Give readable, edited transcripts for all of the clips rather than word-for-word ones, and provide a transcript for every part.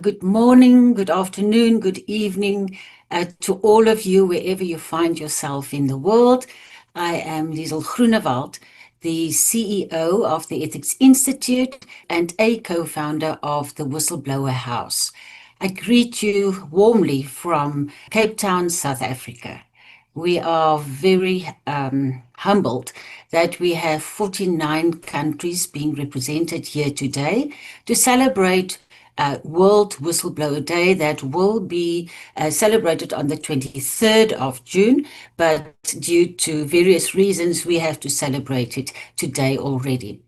Good morning, good afternoon, good evening to all of you, wherever you find yourself in the world. I am Liezl Groenewald, the CEO of the Ethics Institute and a co-founder of the Whistleblower House. I greet you warmly from Cape Town, South Africa. We are very humbled that we have 49 countries being represented here today to celebrate World Whistleblower Day that will be celebrated on the 23rd of June, but due to various reasons, we have to celebrate it today already.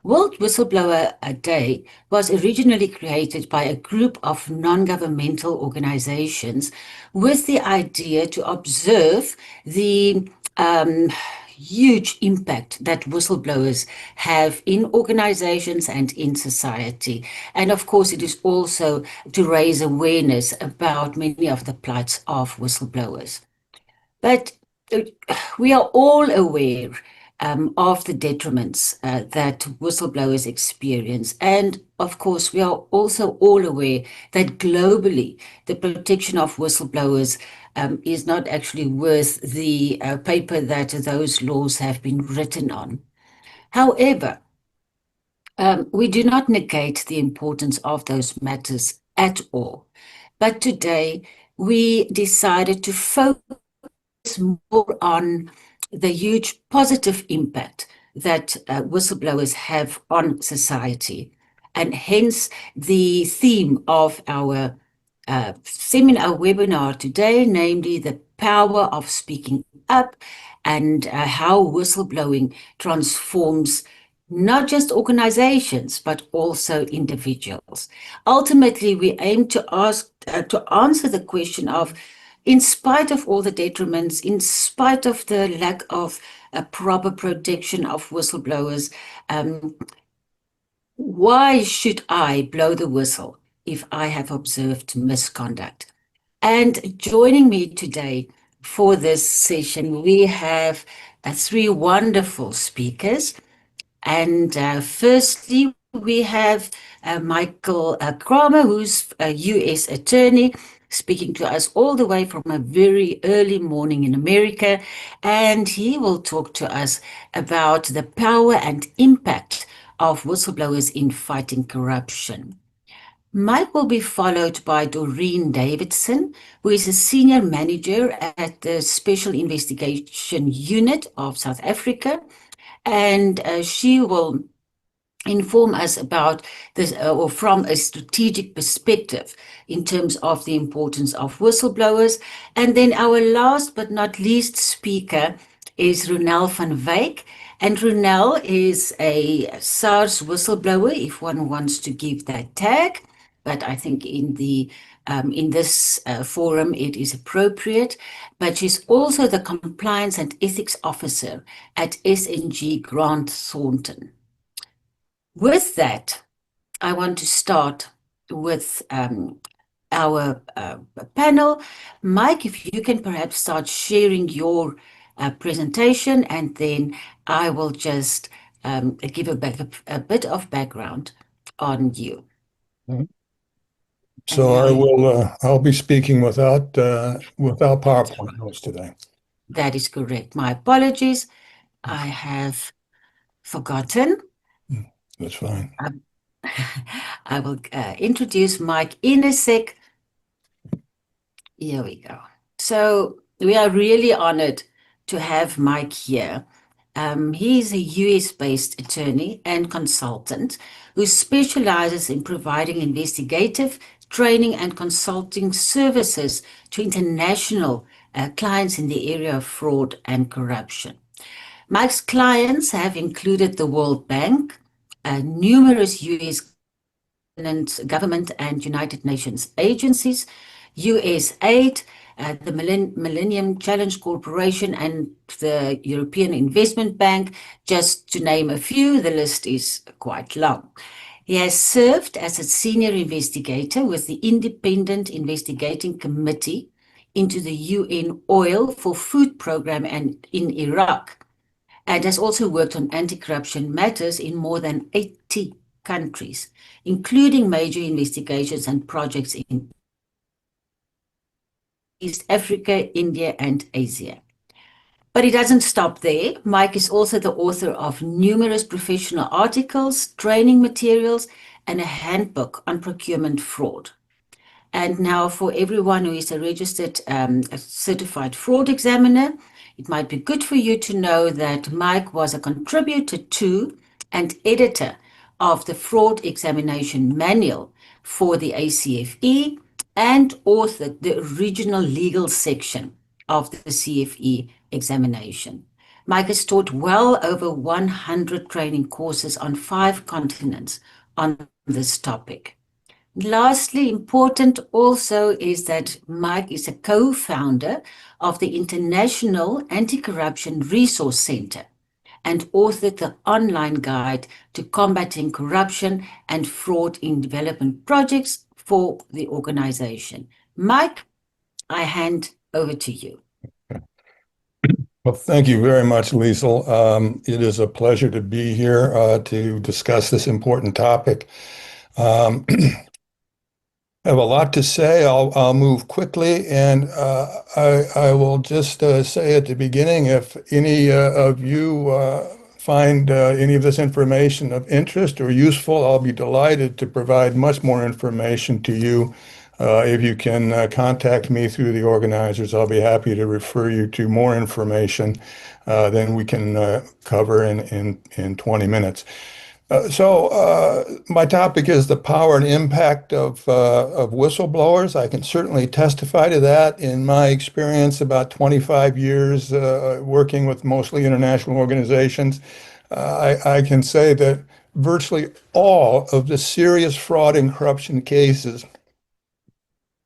World Whistleblower Day was originally created by a group of non-governmental organizations with the idea to observe the huge impact that whistleblowers have in organizations and in society. And of course, it is also to raise awareness about many of the plights of whistleblowers. But we are all aware of the detriments that whistleblowers experience. And of course, we are also all aware that globally, the protection of whistleblowers is not actually worth the paper that those laws have been written on. However, we do not negate the importance of those matters at all. But today, we decided to focus more on the huge positive impact that whistleblowers have on society, and hence the theme of our seminar webinar today, namely the power of speaking up and how whistleblowing transforms not just organizations, but also individuals. Ultimately, we aim to answer the question of, in spite of all the detriments, in spite of the lack of proper protection of whistleblowers, why should I blow the whistle if I have observed misconduct? And joining me today for this session, we have three wonderful speakers. And firstly, we have Michael Kramer, who's a U.S. attorney, speaking to us all the way from a very early morning in America. And he will talk to us about the power and impact of whistleblowers in fighting corruption. Mike will be followed by Doreen Davidson, who is a senior manager at the Special Investigation Unit of South Africa. And she will inform us about this, or from a strategic perspective in terms of the importance of whistleblowers. And then our last but not least speaker is Groenewald van Wyk. And Groenewald is a SARS whistleblower, if one wants to give that tag. But I think in this forum, it is appropriate. But she's also the Compliance and Ethics Officer at SNG Grant Thornton. With that, I want to start with our panel. Mike, if you can perhaps start sharing your presentation, and then I will just give a bit of background on you. So I'll be speaking without PowerPoint notes today. That is correct. My apologies. I have forgotten. That's fine. I will introduce Mike in a sec. Here we go. So we are really honored to have Mike here. He's a US-based attorney and consultant who specializes in providing investigative training and consulting services to international clients in the area of fraud and corruption. Mike's clients have included the World Bank, numerous US government and United Nations agencies, USAID, the Millennium Challenge Corporation, and the European Investment Bank, just to name a few. The list is quite long. He has served as a senior investigator with the Independent Investigating Committee into the UN Oil for Food Program and in Iraq, and has also worked on anti-corruption matters in more than 80 countries, including major investigations and projects in East Africa, India, and Asia. But he doesn't stop there. Mike is also the author of numerous professional articles, training materials, and a handbook on procurement fraud. And now for everyone who is a registered a certified fraud examiner, it might be good for you to know that Mike was a contributor to and editor of the fraud examination manual for the ACFE and authored the original legal section of the CFE examination. Mike has taught well over 100 training courses on 5 continents on this topic. Lastly, important also is that Mike is a co-founder of the International Anti-Corruption Resource Center and authored the online guide to combating corruption and fraud in development projects for the organization. Mike, I hand over to you. Well, thank you very much, Liezl. It is a pleasure to be here to discuss this important topic. I have a lot to say. I'll move quickly, and I will just say at the beginning, if any of you find any of this information of interest or useful, I'll be delighted to provide much more information to you. If you can contact me through the organizers, I'll be happy to refer you to more information than we can cover in 20 minutes. My topic is the power and impact of whistleblowers. I can certainly testify to that. In my experience, about 25 years working with mostly international organizations, I can say that virtually all of the serious fraud and corruption cases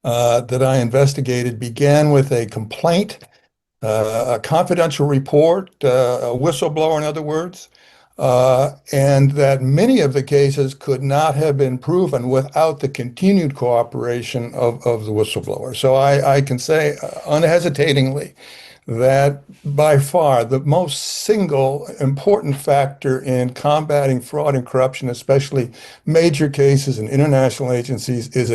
that I investigated began with a complaint, a confidential report, a whistleblower, in other words, and that many of the cases could not have been proven without the continued cooperation of the whistleblower. So I can say unhesitatingly that by far the most single important factor in combating fraud and corruption, especially major cases in international agencies, is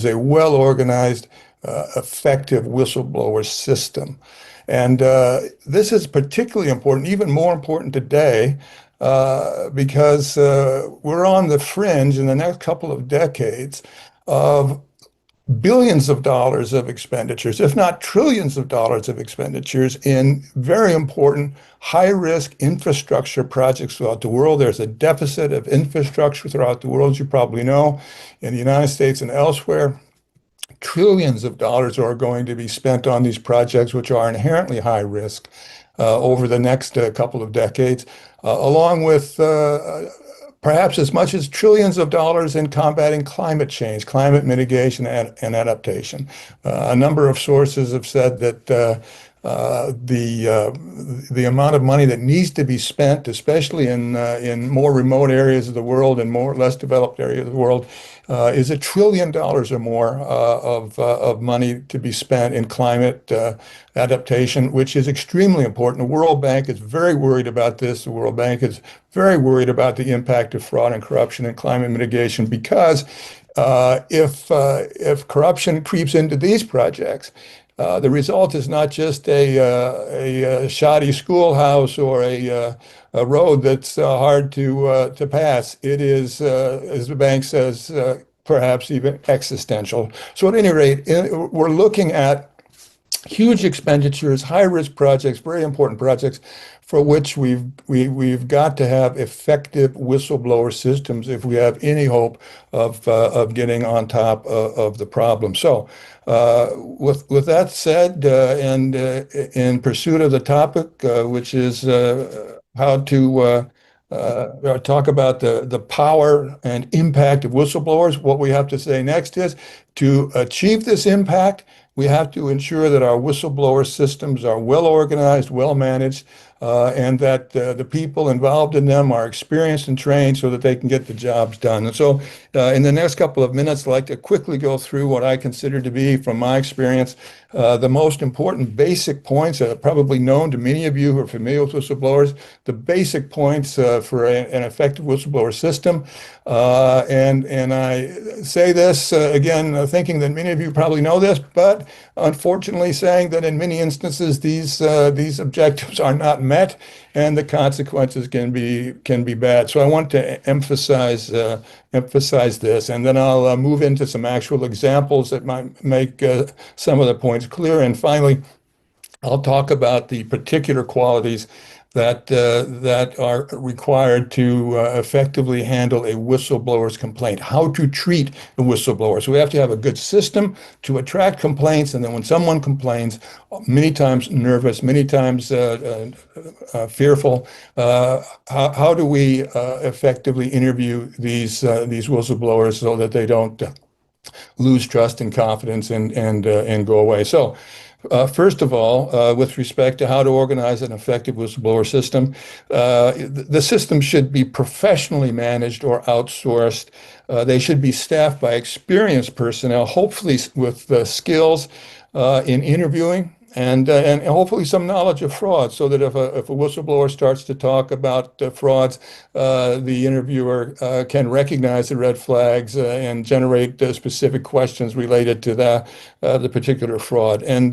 a well-organized, effective whistleblower system. And this is particularly important, even more important today, because we're on the fringe in the next couple of decades of billions of dollars of expenditures, if not trillions of dollars of expenditures in very important high-risk infrastructure projects throughout the world. There's a deficit of infrastructure throughout the world, as you probably know, in the United States and elsewhere. Trillions of dollars are going to be spent on these projects, which are inherently high risk over the next couple of decades, along with perhaps as much as trillions of dollars in combating climate change, climate mitigation, and adaptation. A number of sources have said that the amount of money that needs to be spent, especially in more remote areas of the world and less developed areas of the world, is $1 trillion or more of money to be spent in climate adaptation, which is extremely important. The World Bank is very worried about this. The World Bank is very worried about the impact of fraud and corruption and climate mitigation, because if corruption creeps into these projects, the result is not just a shoddy schoolhouse or a road that's hard to pass. It is, as the bank says, perhaps even existential. So at any rate, we're looking at huge expenditures, high-risk projects, very important projects, for which we've got to have effective whistleblower systems if we have any hope of getting on top of the problem. So with that said, and in pursuit of the topic, which is how to talk about the power and impact of whistleblowers, what we have to say next is, to achieve this impact, we have to ensure that our whistleblower systems are well organized, well managed, and that the people involved in them are experienced and trained so that they can get the jobs done. And so in the next couple of minutes, I'd like to quickly go through what I consider to be, from my experience, the most important basic points that are probably known to many of you who are familiar with whistleblowers, the basic points for an effective whistleblower system. And I say this again, thinking that many of you probably know this, but unfortunately saying that in many instances these objectives are not met, and the consequences can be bad. So I want to emphasize this, and then I'll move into some actual examples that might make some of the points clear. And finally, I'll talk about the particular qualities that are required to effectively handle a whistleblower's complaint, how to treat a whistleblower. So we have to have a good system to attract complaints, and then when someone complains, many times nervous, many times fearful, how do we effectively interview these whistleblowers so that they don't lose trust and confidence and go away? So first of all, with respect to how to organize an effective whistleblower system, the system should be professionally managed or outsourced. They should be staffed by experienced personnel, hopefully with skills in interviewing, and hopefully some knowledge of fraud, so that if a whistleblower starts to talk about frauds, the interviewer can recognize the red flags and generate specific questions related to the particular fraud. And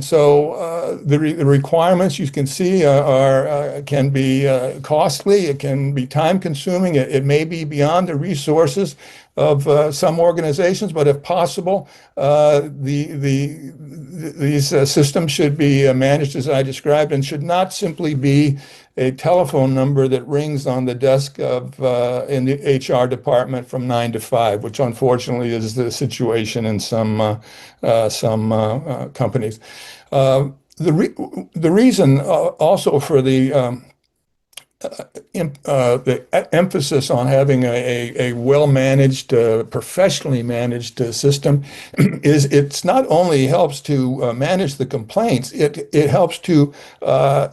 so the requirements, you can see, can be costly. It can be time consuming. It may be beyond the resources of some organizations, but if possible, these systems should be managed as I described, and should not simply be a telephone number that rings on the desk of in the HR department from 9 to 5, which unfortunately is the situation in some companies. The reason also for the emphasis on having a well-managed, professionally managed system is it's not only helps to manage the complaints, it helps to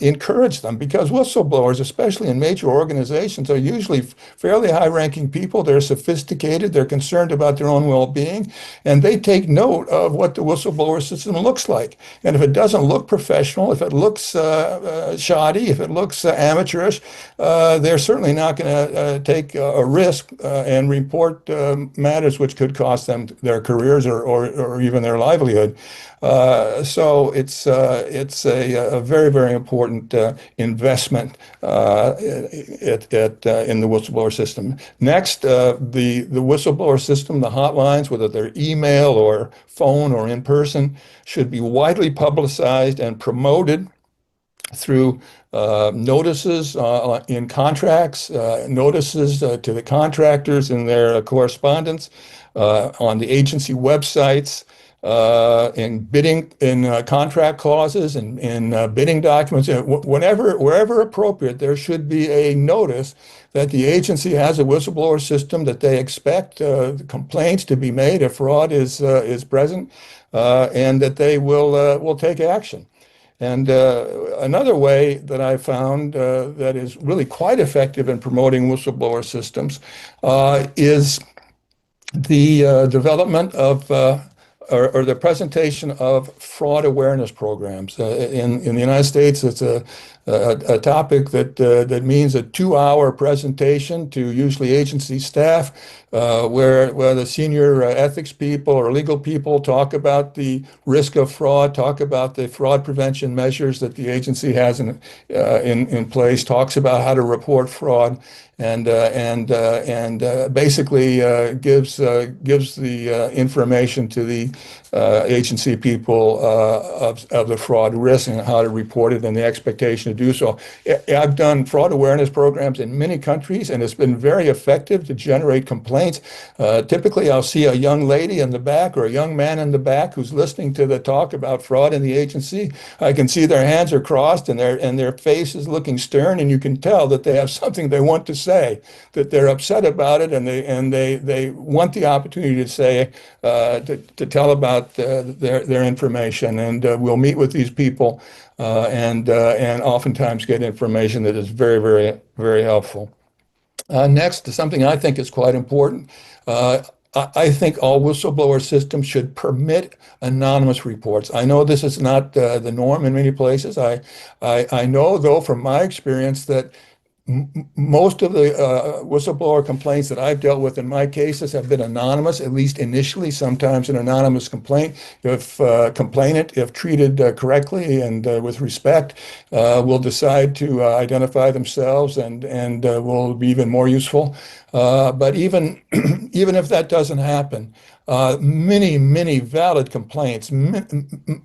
encourage them, because whistleblowers, especially in major organizations, are usually fairly high-ranking people. They're sophisticated, they're concerned about their own well-being, and they take note of what the whistleblower system looks like. And if it doesn't look professional, if it looks shoddy, if it looks amateurish, they're certainly not going to take a risk and report matters which could cost them their careers or even their livelihood. So it's a very, very important investment in the whistleblower system. Next, the whistleblower system, the hotlines, whether they're email or phone or in person, should be widely publicized and promoted through notices in contracts, notices to the contractors in their correspondence, on the agency websites, in contract clauses, and in bidding documents. Wherever appropriate, there should be a notice that the agency has a whistleblower system, that they expect complaints to be made if fraud is present, and that they will take action. And another way that I found that is really quite effective in promoting whistleblower systems is the development of or the presentation of fraud awareness programs. In the United States, it's a topic that means a 2-hour presentation to usually agency staff, where the senior ethics people or legal people talk about the risk of fraud, talk about the fraud prevention measures that the agency has in place, talks about how to report fraud, and basically gives the information to the agency people of the fraud risk and how to report it and the expectation to do so. I've done fraud awareness programs in many countries, and it's been very effective to generate complaints. Typically, I'll see a young lady in the back or a young man in the back who's listening to the talk about fraud in the agency. I can see their hands are crossed and their face is looking stern, and you can tell that they have something they want to say. say that they're upset about it, and they want the opportunity to say to tell about their information, and we'll meet with these people and oftentimes get information that is very, very, very helpful. Next, something I think is quite important. I think all whistleblower systems should permit anonymous reports. I know this is not the norm in many places. I know, though, from my experience that most of the whistleblower complaints that I've dealt with in my cases have been anonymous, at least initially, sometimes an anonymous complaint. If complainant, if treated correctly and with respect, will decide to identify themselves and will be even more useful. But even if that doesn't happen, many valid complaints,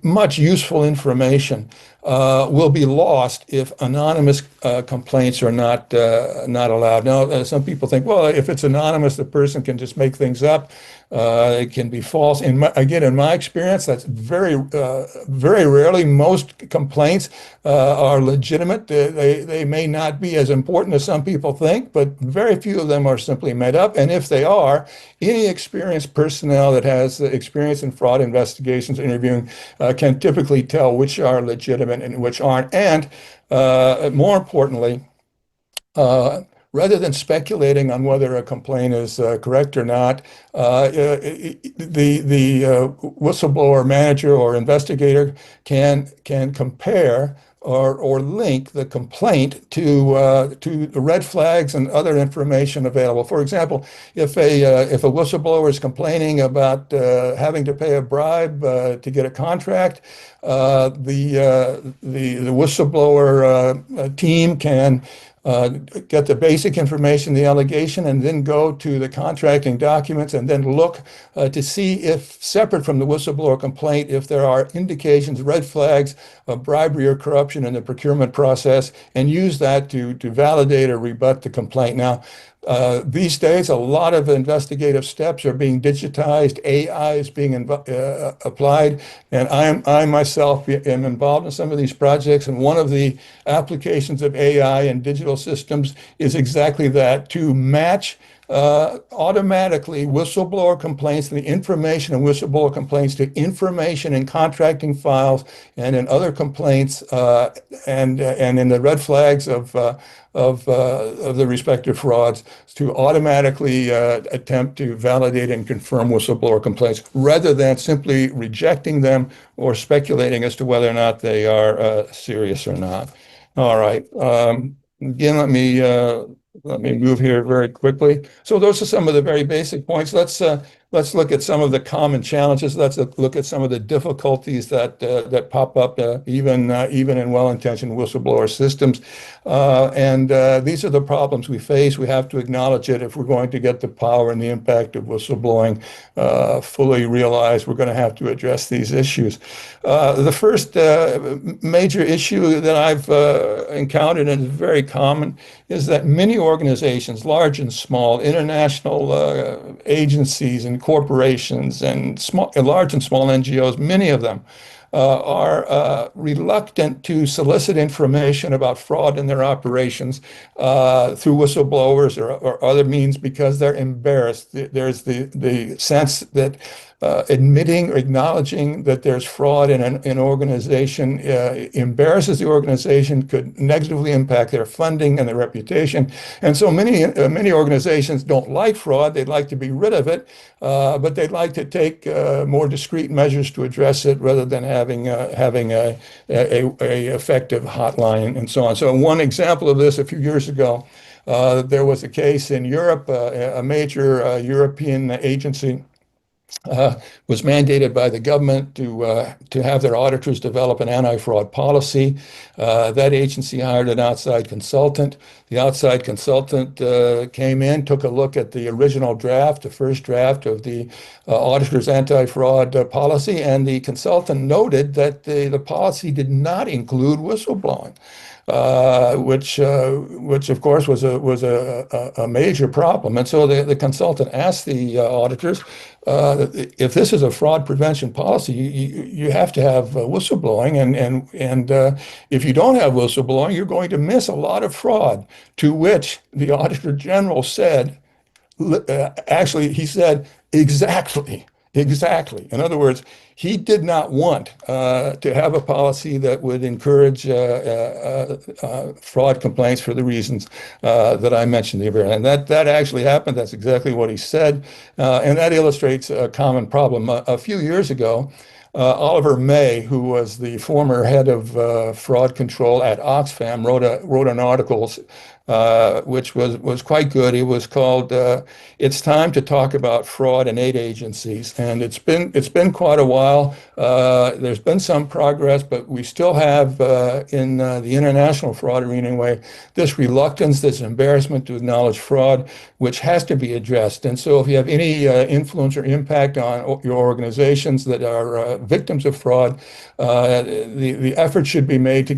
much useful information will be lost if anonymous complaints are not allowed. Now, some people think, well, if it's anonymous, the person can just make things up. It can be false. In my experience, that's very rarely. Most complaints are legitimate. They may not be as important as some people think, but very few of them are simply made up. And if they are, any experienced personnel that has experience in fraud investigations, interviewing, can typically tell which are legitimate and which aren't. And more importantly, rather than speculating on whether a complaint is correct or not, the whistleblower manager or investigator can compare or link the complaint to the red flags and other information available. For example, if a whistleblower is complaining about having to pay a bribe to get a contract, the whistleblower team can get the basic information, the allegation, and then go to the contracting documents and then look to see if, separate from the whistleblower complaint, if there are indications, red flags of bribery or corruption in the procurement process, and use that to validate or rebut the complaint. Now, these days, a lot of investigative steps are being digitized. AI is being applied, and I myself am involved in some of these projects. And one of the applications of AI and digital systems is exactly that, to match automatically whistleblower complaints, the information in whistleblower complaints, to information in contracting files and in other complaints, and in the red flags of the respective frauds, to automatically attempt to validate and confirm whistleblower complaints, rather than simply rejecting them or speculating as to whether or not they are serious or not. All right. Again, let me move here very quickly. So those are some of the very basic points. Let's look at some of the common challenges. Let's look at some of the difficulties that pop up even in well-intentioned whistleblower systems. And these are the problems we face. We have to acknowledge it if we're going to get the power and the impact of whistleblowing fully realized. We're going to have to address these issues. The first major issue that I've encountered, and is very common, is that many organizations, large and small, international agencies and corporations and large and small NGOs, many of them are reluctant to solicit information about fraud in their operations through whistleblowers or other means because they're embarrassed. There's the sense that admitting or acknowledging that there's fraud in an organization embarrasses the organization, could negatively impact their funding and their reputation. And so many organizations don't like fraud. They'd like to be rid of it, but they'd like to take more discreet measures to address it rather than having a effective hotline and so on. So one example of this, a few years ago, there was a case in Europe. A major European agency was mandated by the government to have their auditors develop an anti-fraud policy. That agency hired an outside consultant. The outside consultant came in, took a look at the original draft, the first draft of the auditor's anti-fraud policy, and the consultant noted that the policy did not include whistleblowing. which of course was a major problem. And so the consultant asked the auditors, if this is a fraud prevention policy, you have to have whistleblowing, and if you don't have whistleblowing, you're going to miss a lot of fraud. To which the Auditor General said, actually, he said, exactly, exactly. In other words, he did not want to have a policy that would encourage fraud complaints for the reasons that I mentioned earlier. And that actually happened. That's exactly what he said. And that illustrates a common problem. A few years ago, Oliver May, who was the former head of fraud control at Oxfam, wrote an article which was quite good. It was called "It's Time to Talk About Fraud in Aid Agencies," and it's been quite a while. There's been some progress, but we still have in the international fraud arena anyway this reluctance, this embarrassment to acknowledge fraud, which has to be addressed. And so, if you have any influence or impact on your organizations that are victims of fraud, the effort should be made to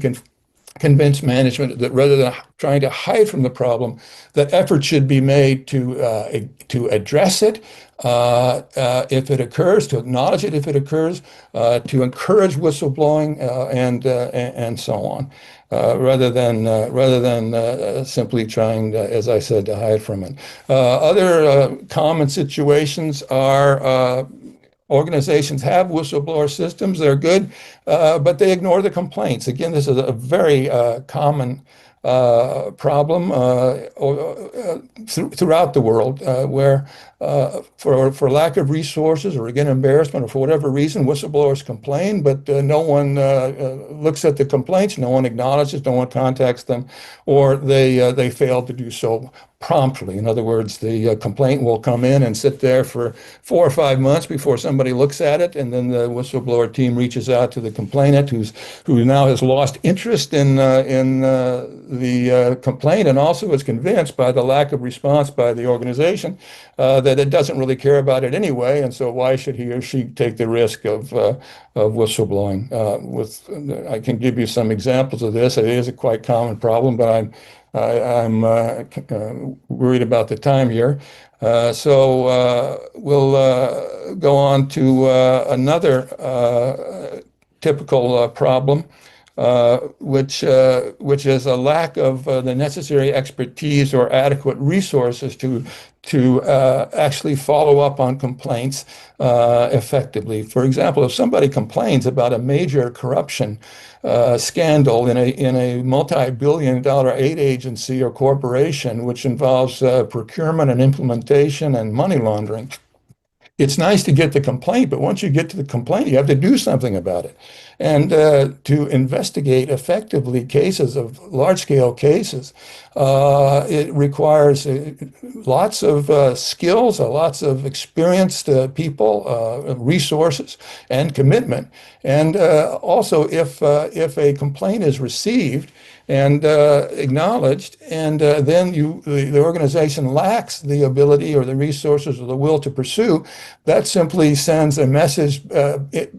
convince management that rather than trying to hide from the problem, that effort should be made to address it if it occurs, to acknowledge it if it occurs, to encourage whistleblowing, and so on, rather than simply trying, as I said, to hide from it. Other common situations are organizations have whistleblower systems. They're good, but they ignore the complaints. Again, this is a very common problem throughout the world, where for lack of resources or again embarrassment or for whatever reason, whistleblowers complain, but no one looks at the complaints, no one acknowledges, no one contacts them, or they fail to do so promptly. In other words, the complaint will come in and sit there for 4 or 5 months before somebody looks at it, and then the whistleblower team reaches out to the complainant, who now has lost interest in the complaint, and also is convinced by the lack of response by the organization that it doesn't really care about it anyway, and so why should he or she take the risk of whistleblowing? I can give you some examples of this. It is a quite common problem, but I'm worried about the time here. So we'll go on to another typical problem, which is a lack of the necessary expertise or adequate resources to actually follow up on complaints effectively. For example, if somebody complains about a major corruption scandal in a multi-billion-dollar aid agency or corporation, which involves procurement and implementation and money laundering, it's nice to get the complaint, but once you get to the complaint, you have to do something about it. And to investigate effectively cases of large-scale cases, it requires lots of skills, lots of experienced people, resources, and commitment. And also, if a complaint is received and acknowledged, and then the organization lacks the ability or the resources or the will to pursue, that simply sends a message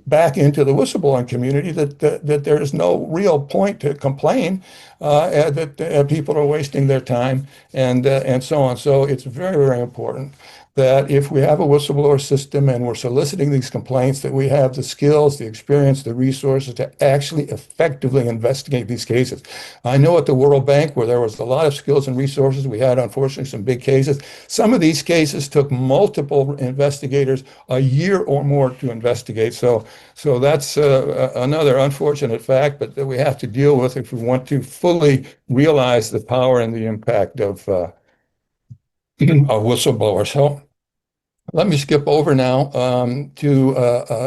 back into the whistleblowing community that there is no real point to complain, that people are wasting their time, and so on. So it's very, very important that if we have a whistleblower system and we're soliciting these complaints, that we have the skills, the experience, the resources to actually effectively investigate these cases. I know at the World Bank, where there was a lot of skills and resources, we had, unfortunately, some big cases. Some of these cases took multiple investigators a year or more to investigate. So that's another unfortunate fact, but that we have to deal with if we want to fully realize the power and the impact of whistleblowers. So let me skip over now to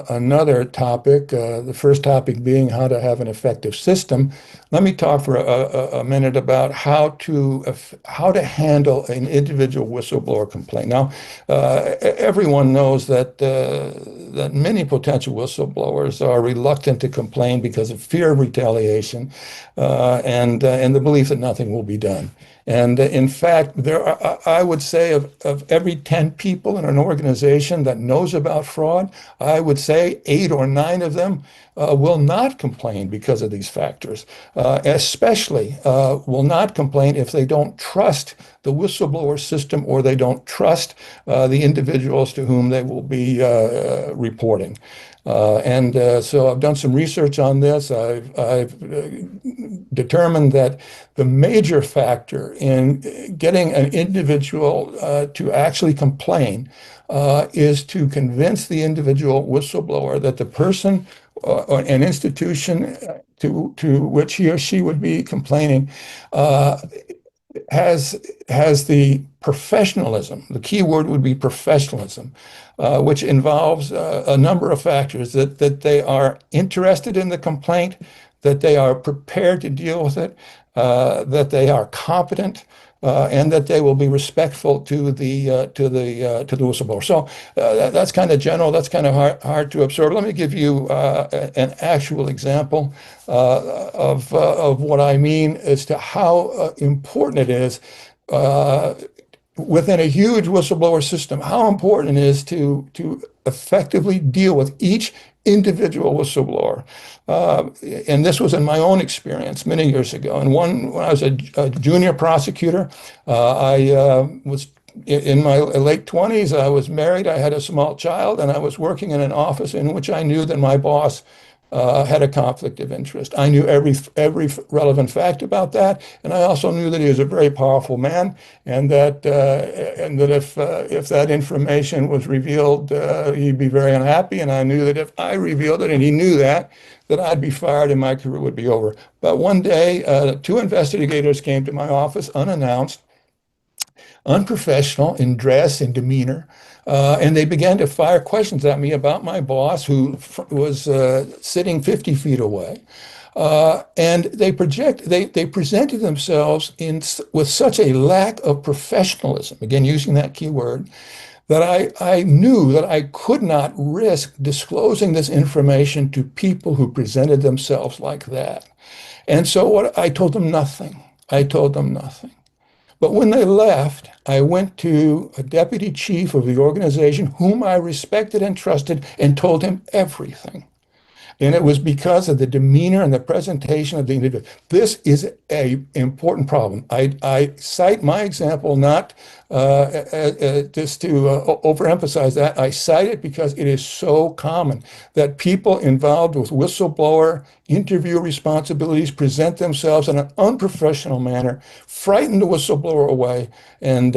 another topic, the first topic being how to have an effective system. Let me talk for a minute about how to handle an individual whistleblower complaint. Now, everyone knows that many potential whistleblowers are reluctant to complain because of fear of retaliation and the belief that nothing will be done. And in fact, there are, I would say of every 10 people in an organization that knows about fraud, I would say 8 or 9 of them will not complain because of these factors, especially will not complain if they don't trust the whistleblower system or they don't trust the individuals to whom they will be reporting. So I've done some research on this. I've determined that the major factor in getting an individual to actually complain is to convince the individual whistleblower that the person or an institution to which he or she would be complaining has the professionalism. The key word would be professionalism, which involves a number of factors that they are interested in the complaint, that they are prepared to deal with it, that they are competent, and that they will be respectful to the whistleblower. So that's kind of general. That's kind of hard to absorb. Let me give you an actual example of what I mean as to how important it is within a huge whistleblower system, how important it is to effectively deal with each individual whistleblower. And this was in my own experience many years ago. And when I was a junior prosecutor, I was in my late 20s. I was married. I had a small child, and I was working in an office in which I knew that my boss had a conflict of interest. I knew every relevant fact about that, and I also knew that he was a very powerful man, and that if that information was revealed, he'd be very unhappy. And I knew that if I revealed it, and he knew that I'd be fired and my career would be over. But one day, 2 investigators came to my office unannounced, unprofessional in dress and demeanor. And they began to fire questions at me about my boss, who was sitting 50 feet away. And they presented themselves with such a lack of professionalism, again, using that key word, that I knew that I could not risk disclosing this information to people who presented themselves like that. And so I told them nothing. I told them nothing. But when they left, I went to a deputy chief of the organization whom I respected and trusted and told him everything. And it was because of the demeanor and the presentation of the individual. This is an important problem. I cite my example not just to overemphasize that. I cite it because it is so common that people involved with whistleblower interview responsibilities present themselves in an unprofessional manner, frighten the whistleblower away, and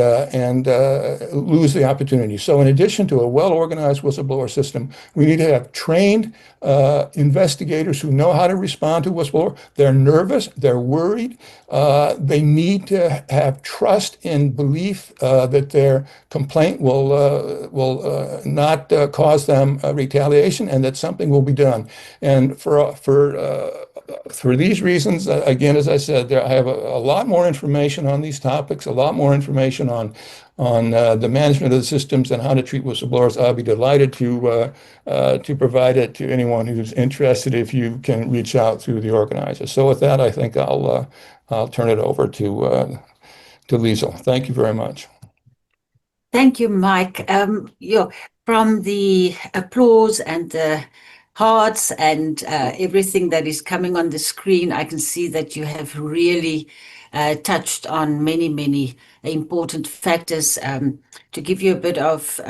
lose the opportunity. So in addition to a well-organized whistleblower system, we need to have trained investigators who know how to respond to whistleblower. They're nervous, they're worried, they need to have trust and belief that their complaint will not cause them retaliation, and that something will be done. And for these reasons, again, as I said, I have a lot more information on these topics, a lot more information on the management of the systems and how to treat whistleblowers. I'll be delighted to provide it to anyone who's interested if you can reach out through the organizer. So with that, I think I'll turn it over to Liezl. Thank you very much. Thank you, Mike. From the applause and the hearts and everything that is coming on the screen, I can see that you have really touched on many, many important factors. To give you a bit of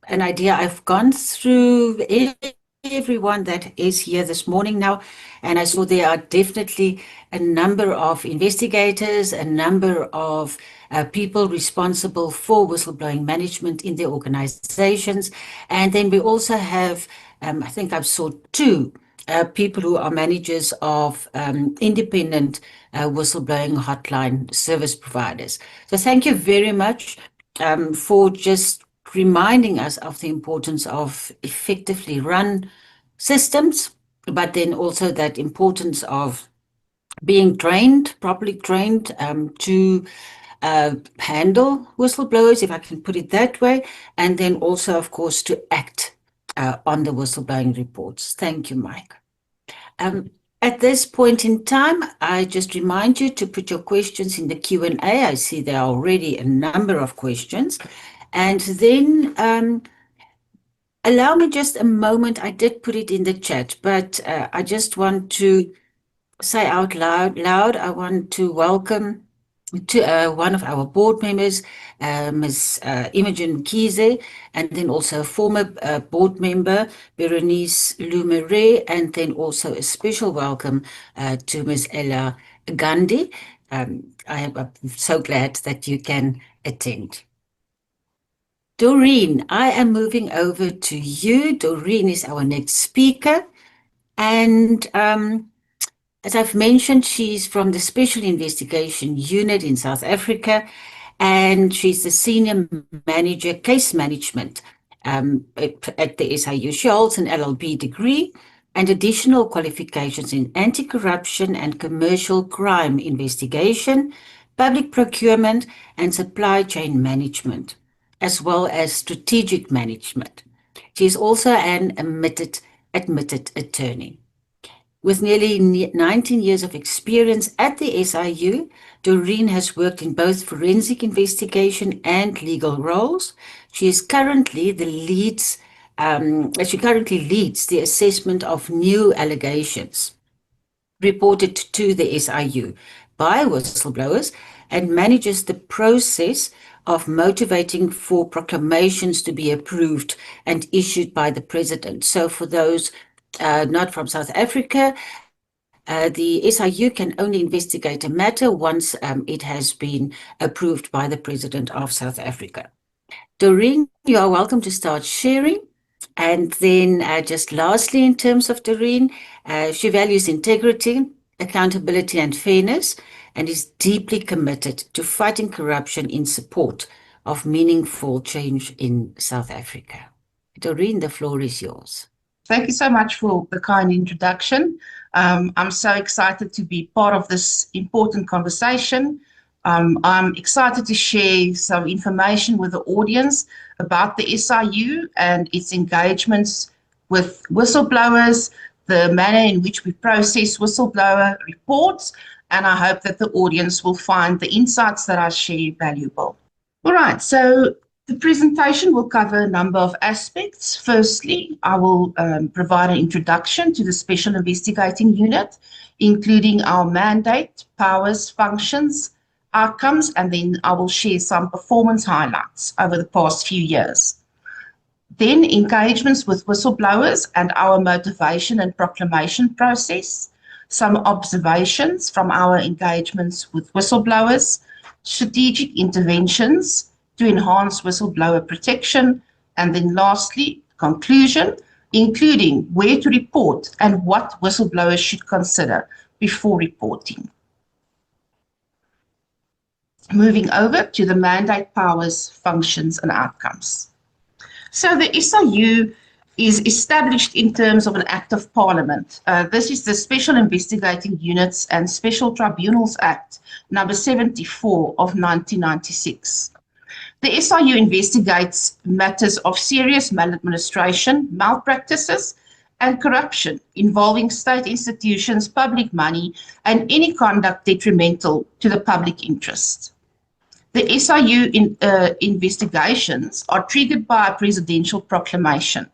an idea, I've gone through everyone that is here this morning now, and I saw there are definitely a number of investigators, a number of people responsible for whistleblowing management in their organizations. And then we also have, I think I've saw 2 people who are managers of independent whistleblowing hotline service providers. So thank you very much for just reminding us of the importance of effectively run systems, but then also that importance of being trained, properly trained to handle whistleblowers, if I can put it that way, and then also, of course, to act on the whistleblowing reports. Thank you, Mike. At this point in time, I just remind you to put your questions in the Q&A. I see there are already a number of questions. And then allow me just a moment. I did put it in the chat, but I just want to say out loud, I want to welcome to one of our board members, Ms. Imogen Kize, and then also a former board member, Berenice Lumere, and then also a special welcome to Ms. Ella Gandhi. I'm so glad that you can attend. Doreen, I am moving over to you. Doreen is our next speaker. And as I've mentioned, she's from the Special Investigation Unit in South Africa, and she's the Senior Manager, Case Management at the SIU. She holds an LLB degree and additional qualifications in anti-corruption and commercial crime investigation, public procurement, and supply chain management, as well as strategic management. She is also an admitted attorney. With nearly 19 years of experience at the SIU, Doreen has worked in both forensic investigation and legal roles. She currently leads the assessment of new allegations reported to the SIU by whistleblowers and manages the process of motivating for proclamations to be approved and issued by the president. So for those not from South Africa, the SIU can only investigate a matter once it has been approved by the President of South Africa. Doreen, you are welcome to start sharing. And then just lastly, in terms of Doreen, she values integrity, accountability, and fairness, and is deeply committed to fighting corruption in support of meaningful change in South Africa. Doreen, the floor is yours. Thank you so much for the kind introduction. I'm so excited to be part of this important conversation. I'm excited to share some information with the audience about the SIU and its engagements with whistleblowers, the manner in which we process whistleblower reports, and I hope that the audience will find the insights that I share valuable. All right, so the presentation will cover a number of aspects. Firstly, I will provide an introduction to the Special Investigating Unit, including our mandate, powers, functions, outcomes, and then I will share some performance highlights over the past few years. Then engagements with whistleblowers and our motivation and proclamation process, some observations from our engagements with whistleblowers, strategic interventions to enhance whistleblower protection, and then lastly, conclusion, including where to report and what whistleblowers should consider before reporting. Moving over to the mandate, powers, functions, and outcomes. So the SIU is established in terms of an Act of Parliament. This is the Special Investigating Units and Special Tribunals Act, number 74 of 1996. The SIU investigates matters of serious maladministration, malpractices, and corruption involving state institutions, public money, and any conduct detrimental to the public interest. The SIU investigations are triggered by a presidential proclamation.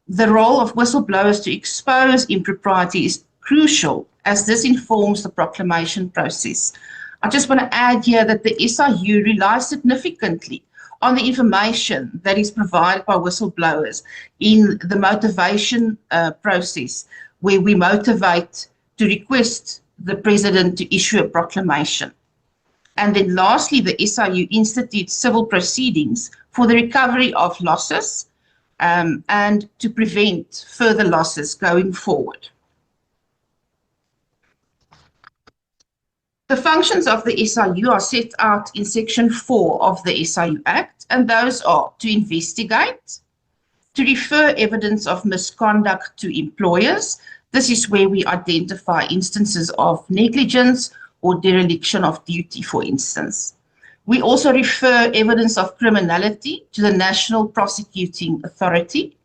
The role of whistleblowers to expose impropriety is crucial, as this informs the proclamation process. I just want to add here that the SIU relies significantly on the information that is provided by whistleblowers in the motivation process, where we motivate to request the president to issue a proclamation. And then lastly, the SIU institutes civil proceedings for the recovery of losses and to prevent further losses going forward. The functions of the SIU are set out in Section 4 of the SIU Act, and those are to investigate, to refer evidence of misconduct to employers. This is where we identify instances of negligence or dereliction of duty, for instance. We also refer evidence of criminality to the National Prosecuting Authority.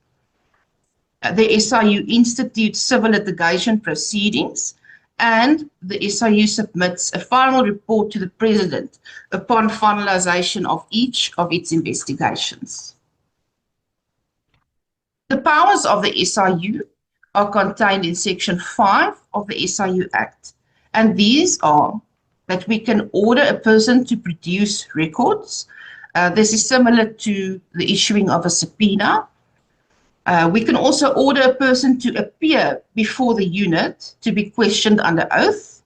The SIU institutes civil litigation proceedings, and the SIU submits a final report to the President upon finalization of each of its investigations. The powers of the SIU are contained in Section 5 of the SIU Act, and these are that we can order a person to produce records. This is similar to the issuing of a subpoena. We can also order a person to appear before the unit to be questioned under oath.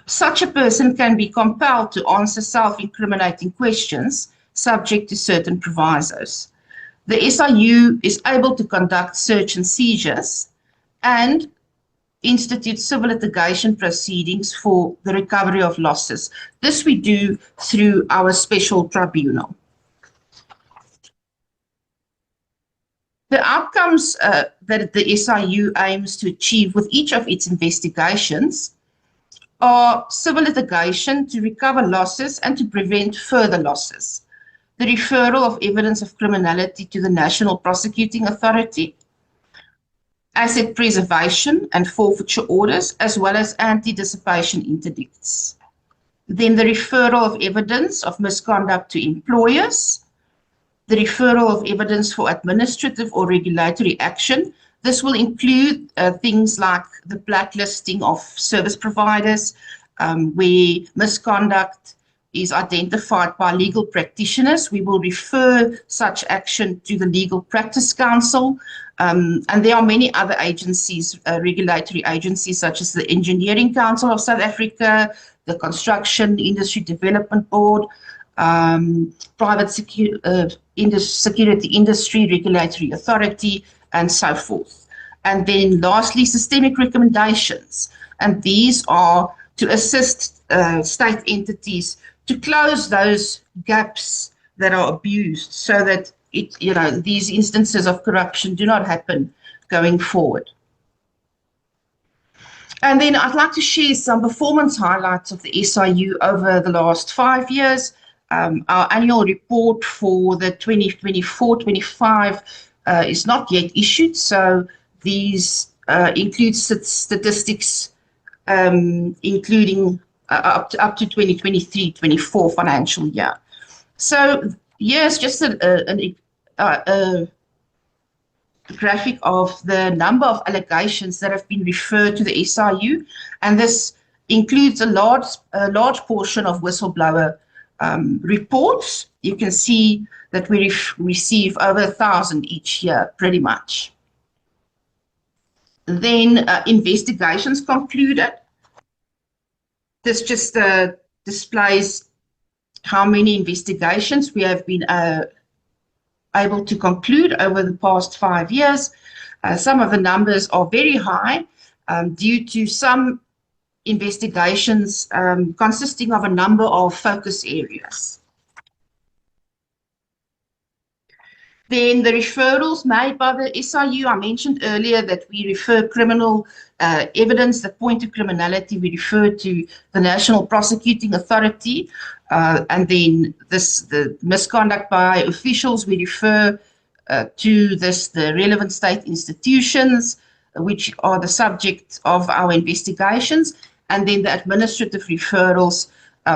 Such a person can be compelled to answer self-incriminating questions subject to certain provisos. The SIU is able to conduct search and seizures and institute civil litigation proceedings for the recovery of losses. This we do through our special tribunal. The outcomes that the SIU aims to achieve with each of its investigations are civil litigation to recover losses and to prevent further losses, the referral of evidence of criminality to the National Prosecuting Authority, asset preservation and forfeiture orders, as well as anti-dissipation interdicts. Then the referral of evidence of misconduct to employers, the referral of evidence for administrative or regulatory action. This will include things like the blacklisting of service providers, where misconduct is identified by legal practitioners. We will refer such action to the Legal Practice Council. And there are many other agencies, regulatory agencies, such as the Engineering Council of South Africa, the Construction Industry Development Board, Private Security Industry Regulatory Authority, and so forth. And then lastly, systemic recommendations. And these are to assist state entities to close those gaps that are abused so that these instances of corruption do not happen going forward. And then I'd like to share some performance highlights of the SIU over the last 5 years. Our annual report for the 2024-25 is not yet issued, so these include statistics including up to 2023-24 financial year. So here's just a graphic of the number of allegations that have been referred to the SIU, and this includes a large portion of whistleblower reports. You can see that we receive over 1,000 each year, pretty much. Then investigations concluded. This just displays how many investigations we have been able to conclude over the past 5 years. Some of the numbers are very high due to some investigations consisting of a number of focus areas. Then the referrals made by the SIU, I mentioned earlier that we refer criminal evidence that point to criminality, we refer to the National Prosecuting Authority, and then the misconduct by officials, we refer to the relevant state institutions, which are the subject of our investigations, and then the administrative referrals,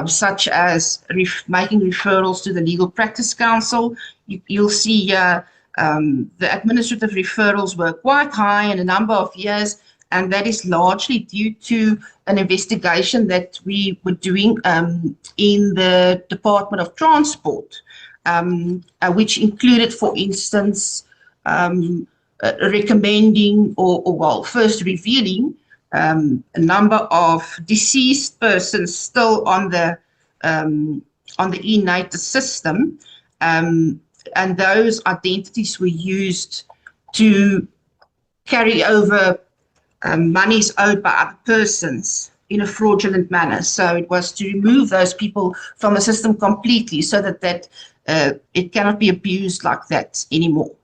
such as making referrals to the Legal Practice Council. You'll see the administrative referrals were quite high in a number of years, and that is largely due to an investigation that we were doing in the Department of Transport, which included, for instance, recommending or first revealing a number of deceased persons still on the e-NATIS system, and those identities were used to carry over monies owed by other persons in a fraudulent manner. So it was to remove those people from the system completely so that it cannot be abused like that anymore.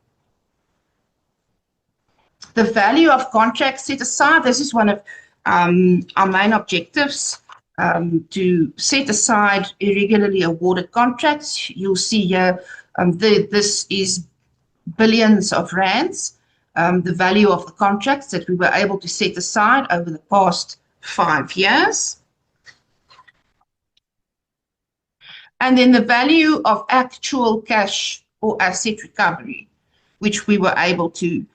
The value of contracts set aside, this is one of our main objectives, to set aside irregularly awarded contracts. You'll see here, this is billions of rands. the value of the contracts that we were able to set aside over the past 5 years. And then the value of actual cash or asset recovery, which we were able to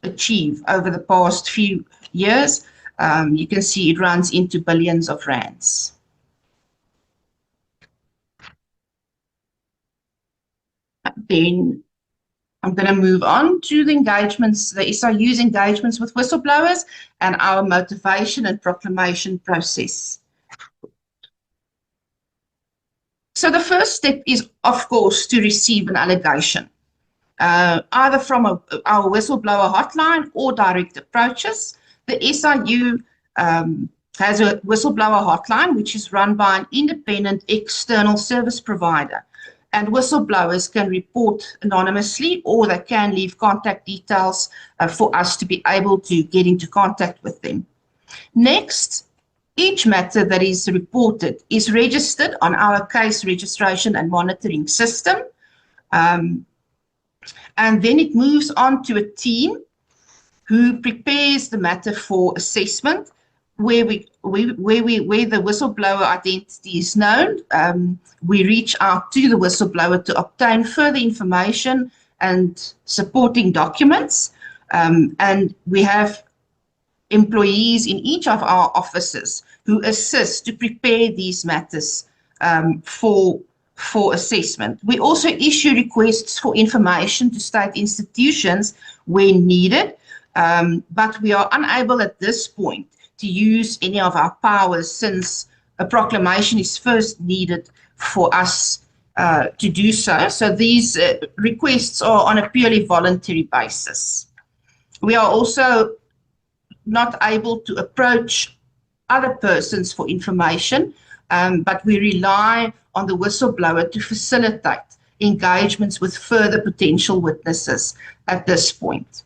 achieve over the past few years. You can see it runs into billions of rands. Then I'm going to move on to the engagements, the SIU's engagements with whistleblowers and our motivation and proclamation process. So the first step is, of course, to receive an allegation, either from our whistleblower hotline or direct approaches. The SIU has a whistleblower hotline, which is run by an independent external service provider. And whistleblowers can report anonymously, or they can leave contact details for us to be able to get into contact with them. Next, each matter that is reported is registered on our case registration and monitoring system. And then it moves on to a team who prepares the matter for assessment, where the whistleblower identity is known. We reach out to the whistleblower to obtain further information and supporting documents. And we have employees in each of our offices who assist to prepare these matters for assessment. We also issue requests for information to state institutions where needed, but we are unable at this point to use any of our powers, since a proclamation is first needed for us to do so. So these requests are on a purely voluntary basis. We are also not able to approach other persons for information, but we rely on the whistleblower to facilitate engagements with further potential witnesses at this point.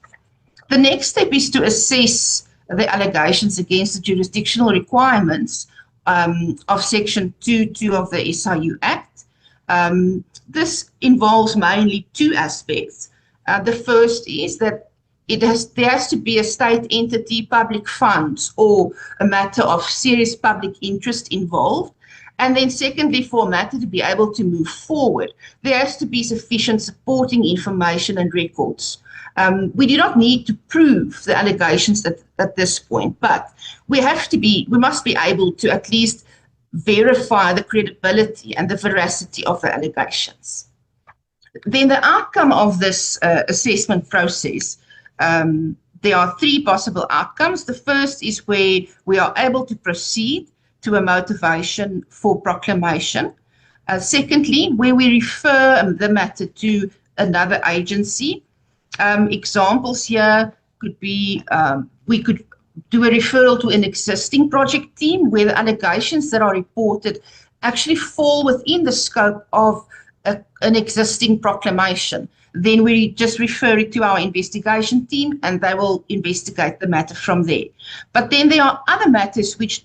The next step is to assess the allegations against the jurisdictional requirements of Section 2.2 of the SIU Act. This involves mainly two aspects. The first is that there has to be a state entity, public funds, or a matter of serious public interest involved. And then secondly, for a matter to be able to move forward, there has to be sufficient supporting information and records. We do not need to prove the allegations at this point, but we must be able to at least verify the credibility and the veracity of the allegations. Then the outcome of this assessment process, there are three possible outcomes. The first is where we are able to proceed to a motivation for proclamation. Secondly, where we refer the matter to another agency. Examples here could be, we could do a referral to an existing project team where the allegations that are reported actually fall within the scope of an existing proclamation. Then we just refer it to our investigation team and they will investigate the matter from there. But then there are other matters which,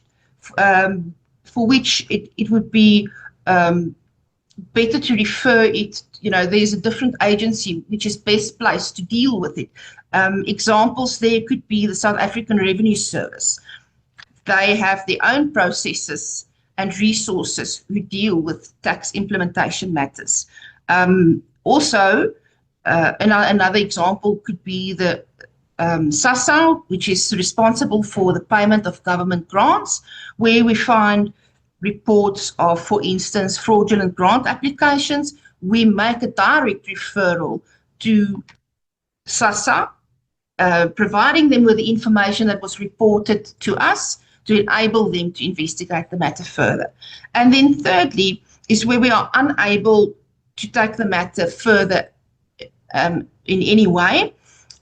for which it would be better to refer it, there's a different agency which is best placed to deal with it. Examples there could be the South African Revenue Service. They have their own processes and resources who deal with tax implementation matters. Also, another example could be the SASSA, which is responsible for the payment of government grants, where we find reports of, for instance, fraudulent grant applications. We make a direct referral to SASSA, providing them with the information that was reported to us to enable them to investigate the matter further. And then thirdly is where we are unable to take the matter further in any way,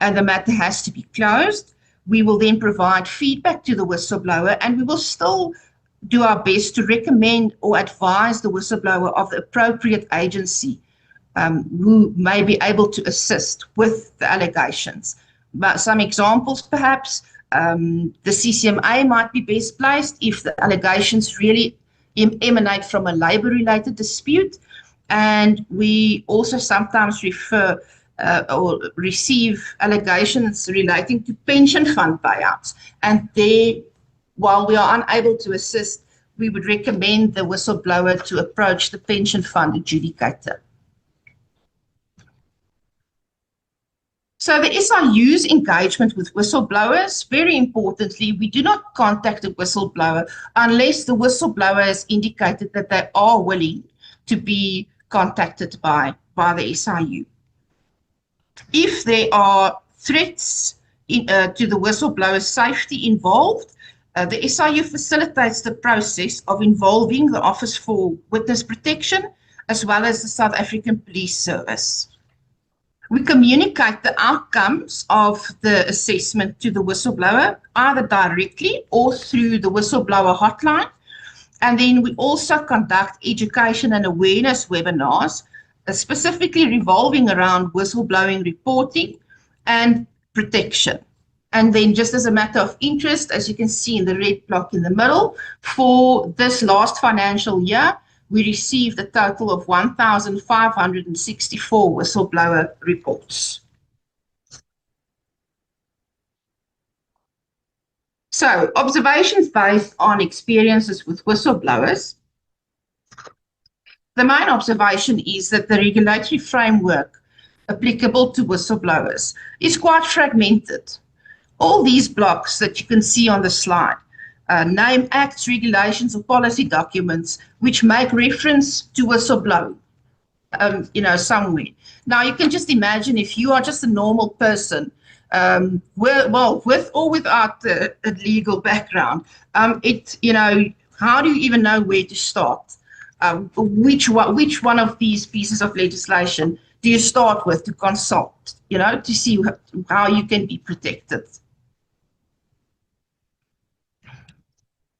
and the matter has to be closed. We will then provide feedback to the whistleblower, and we will still do our best to recommend or advise the whistleblower of the appropriate agency who may be able to assist with the allegations. But some examples, perhaps, the CCMA might be best placed if the allegations really emanate from a labour-related dispute. And we also sometimes refer or receive allegations relating to pension fund payouts. And there, while we are unable to assist, we would recommend the whistleblower to approach the pension fund adjudicator. So the SIU's engagement with whistleblowers, very importantly, we do not contact a whistleblower unless the whistleblower has indicated that they are willing to be contacted by the SIU. If there are threats to the whistleblower's safety involved, the SIU facilitates the process of involving the Office for Witness Protection as well as the South African Police Service. We communicate the outcomes of the assessment to the whistleblower, either directly or through the whistleblower hotline. And then we also conduct education and awareness webinars, specifically revolving around whistleblowing reporting and protection. And then just as a matter of interest, as you can see in the red block in the middle, for this last financial year, we received a total of 1,564 whistleblower reports. So, observations based on experiences with whistleblowers. The main observation is that the regulatory framework applicable to whistleblowers is quite fragmented. All these blocks that you can see on the slide name acts, regulations, or policy documents which make reference to whistleblowing, somewhere. Now, you can just imagine if you are just a normal person, with or without a legal background, how do you even know where to start? Which one of these pieces of legislation do you start with to consult, to see how you can be protected?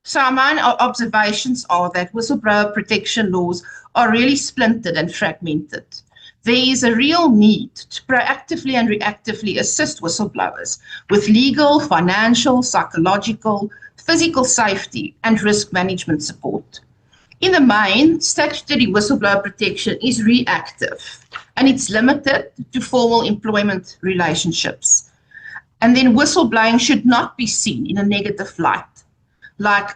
So our main observations are that whistleblower protection laws are really splintered and fragmented. There is a real need to proactively and reactively assist whistleblowers with legal, financial, psychological, physical safety, and risk management support. In the main, statutory whistleblower protection is reactive, and it's limited to formal employment relationships. And then whistleblowing should not be seen in a negative light, like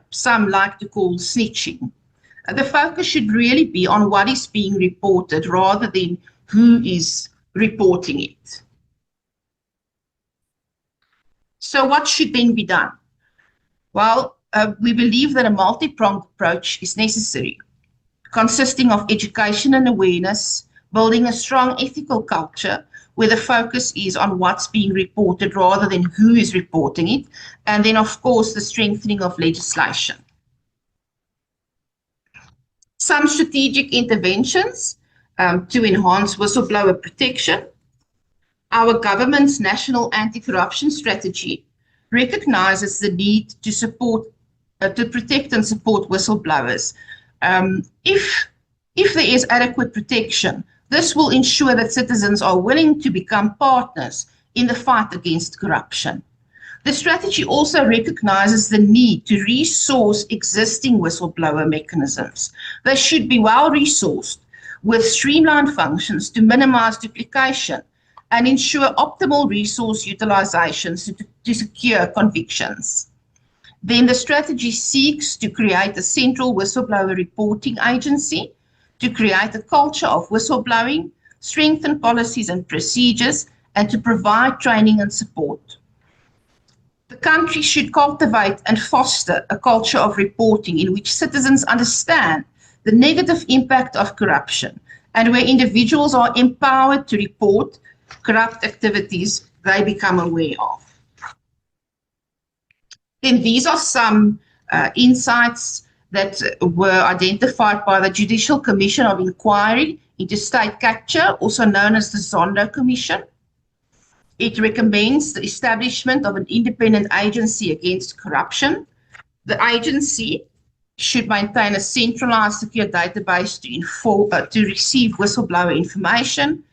some like to call snitching. The focus should really be on what is being reported rather than who is reporting it. So what should then be done? Well, we believe that a multi-pronged approach is necessary, consisting of education and awareness, building a strong ethical culture where the focus is on what's being reported rather than who is reporting it, and then, of course, the strengthening of legislation. Some strategic interventions to enhance whistleblower protection. Our government's national anti-corruption strategy recognizes the need to protect and support whistleblowers. If there is adequate protection, this will ensure that citizens are willing to become partners in the fight against corruption. The strategy also recognizes the need to resource existing whistleblower mechanisms. They should be well resourced with streamlined functions to minimize duplication and ensure optimal resource utilization to secure convictions. Then the strategy seeks to create a central whistleblower reporting agency, to create a culture of whistleblowing, strengthen policies and procedures, and to provide training and support. The country should cultivate and foster a culture of reporting in which citizens understand the negative impact of corruption and where individuals are empowered to report corrupt activities they become aware of. Then these are some insights that were identified by the Judicial Commission of Inquiry into State Capture, also known as the Zondo Commission. It recommends the establishment of an independent agency against corruption. The agency should maintain a centralized secure database to receive whistleblower information.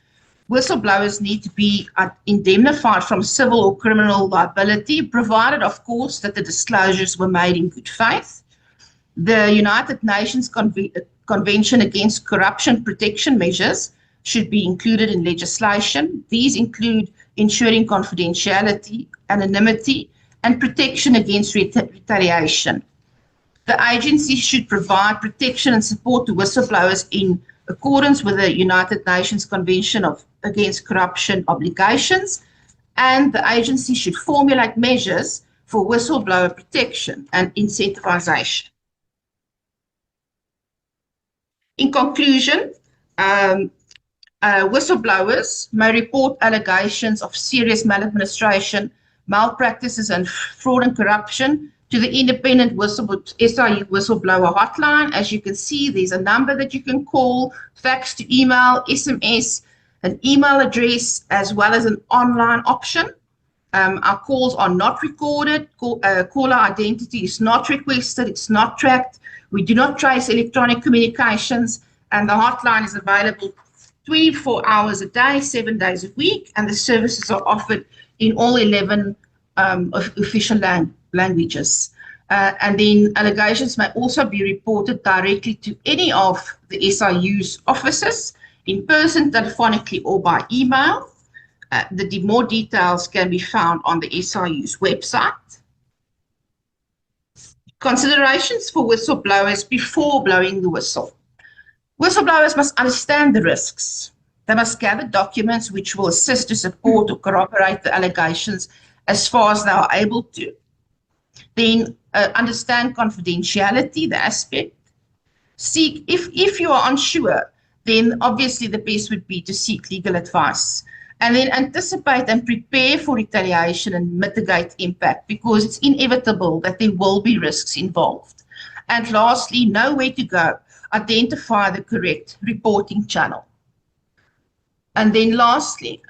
Whistleblowers need to be indemnified from civil or criminal liability, provided, of course, that the disclosures were made in good faith. The United Nations Convention Against Corruption Protection Measures should be included in legislation. These include ensuring confidentiality, anonymity, and protection against retaliation. The agency should provide protection and support to whistleblowers in accordance with the United Nations Convention Against Corruption obligations, and the agency should formulate measures for whistleblower protection and incentivization. In conclusion, whistleblowers may report allegations of serious maladministration, malpractices, and fraud and corruption to the independent SIU whistleblower hotline. As you can see, there's a number that you can call, fax to email, SMS, an email address, as well as an online option. Our calls are not recorded. Caller identity is not requested. It's not tracked. We do not trace electronic communications, and the hotline is available 24 hours a day, 7 days a week, and the services are offered in all 11 official languages. And then allegations may also be reported directly to any of the SIU's offices, in person, telephonically, or by email. More details can be found on the SIU's website. Considerations for whistleblowers before blowing the whistle. Whistleblowers must understand the risks. They must gather documents which will assist to support or corroborate the allegations as far as they are able to. Then understand confidentiality, the aspect. Seek, if you are unsure, then obviously the best would be to seek legal advice. And then anticipate and prepare for retaliation and mitigate impact, because it's inevitable that there will be risks involved. And lastly, know where to go. Identify the correct reporting channel. And then lastly,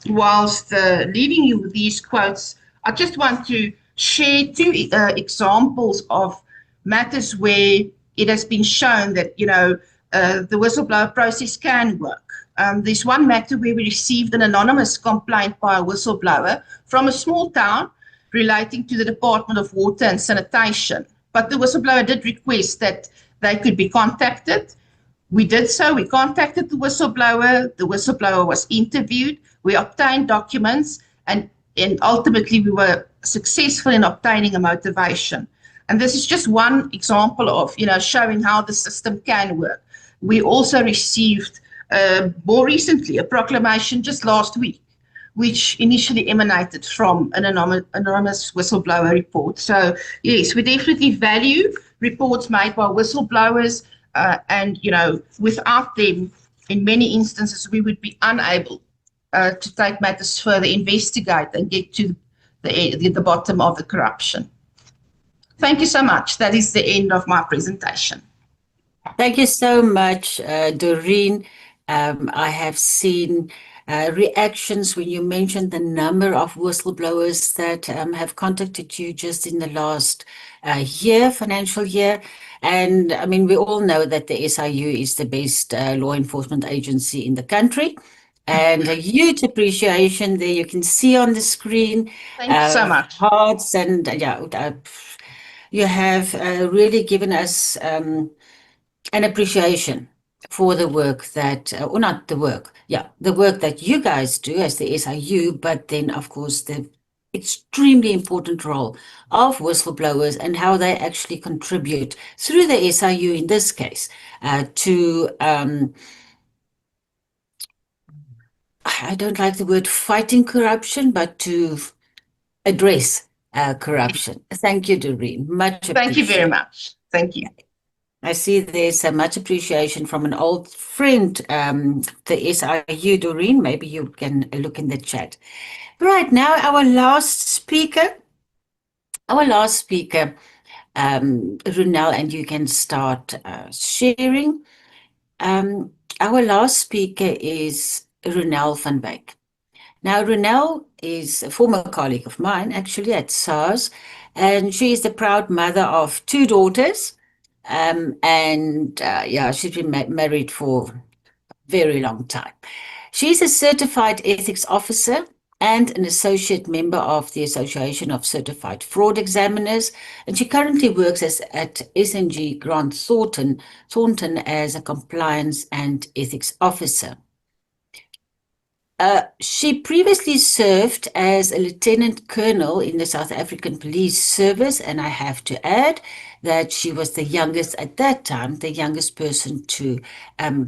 whilst leaving you with these quotes, I just want to share two examples of matters where it has been shown that, the whistleblower process can work. There's one matter where we received an anonymous complaint by a whistleblower from a small town relating to the Department of Water and Sanitation. But the whistleblower did request that they could be contacted. We did so. We contacted the whistleblower. The whistleblower was interviewed. We obtained documents, and ultimately we were successful in obtaining a motivation. And this is just one example of, showing how the system can work. We also received more recently a proclamation just last week, which initially emanated from an anonymous whistleblower report. So yes, we definitely value reports made by whistleblowers, and without them, in many instances, we would be unable to take matters further, investigate, and get to the bottom of the corruption. Thank you so much. That is the end of my presentation. Thank you so much, Doreen. I have seen reactions when you mentioned the number of whistleblowers that have contacted you just in the last financial year. And I mean, we all know that the SIU is the best law enforcement agency in the country. And a huge appreciation there. You can see on the screen. Thank you so much. Hearts, and you have really given us an appreciation for the work that, or not the work, the work that you guys do as the SIU, but then, of course, the extremely important role of whistleblowers and how they actually contribute through the SIU, in this case, to, I don't like the word fighting corruption, but to address corruption. Thank you, Doreen. Much appreciated. Thank you very much. Thank you. I see there's much appreciation from an old friend, the SIU, Doreen. Maybe you can look in the chat. Right now, our last speaker, Groenewald, and you can start sharing. Our last speaker is Groenewald van Wyk. Now, Groenewald is a former colleague of mine, actually, at SARS, and she is the proud mother of 2 daughters. She's been married for a very long time. She's a certified ethics officer and an associate member of the Association of Certified Fraud Examiners. And she currently works at SNG Grant Thornton as a compliance and ethics officer. She previously served as a lieutenant colonel in the South African Police Service, and I have to add that she was the youngest at that time, the youngest person to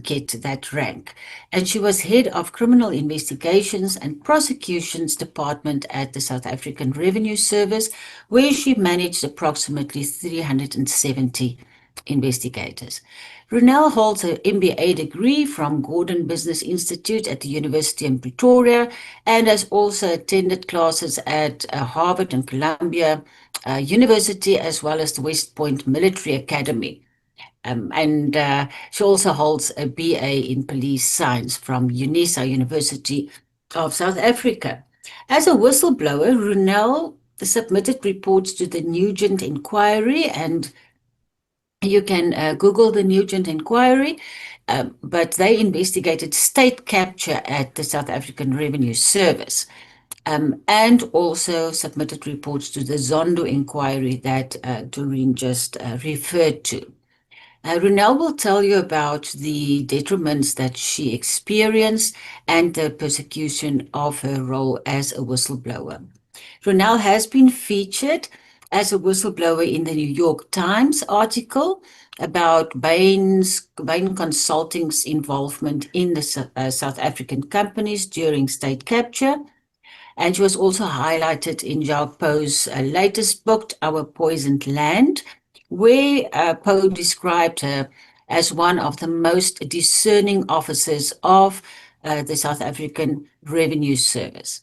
get that rank. And she was head of criminal investigations and prosecutions department at the South African Revenue Service, where she managed approximately 370 investigators. Groenewald holds an MBA degree from Gordon Business Institute at the University in Pretoria and has also attended classes at Harvard and Columbia University, as well as the West Point Military Academy. She also holds a BA in Police Science from UNISA, University of South Africa. As a whistleblower, Groenewald submitted reports to the Nugent Inquiry, and you can Google the Nugent Inquiry, but they investigated state capture at the South African Revenue Service, and also submitted reports to the Zondo Inquiry that Doreen just referred to. Groenewald will tell you about the detriments that she experienced and the persecution of her role as a whistleblower. Groenewald has been featured as a whistleblower in the New York Times article about Bain Consulting's involvement in the South African companies during state capture. And she was also highlighted in Jacques Pauw's latest book, Our Poisoned Land, where Pauw described her as one of the most discerning officers of the South African Revenue Service.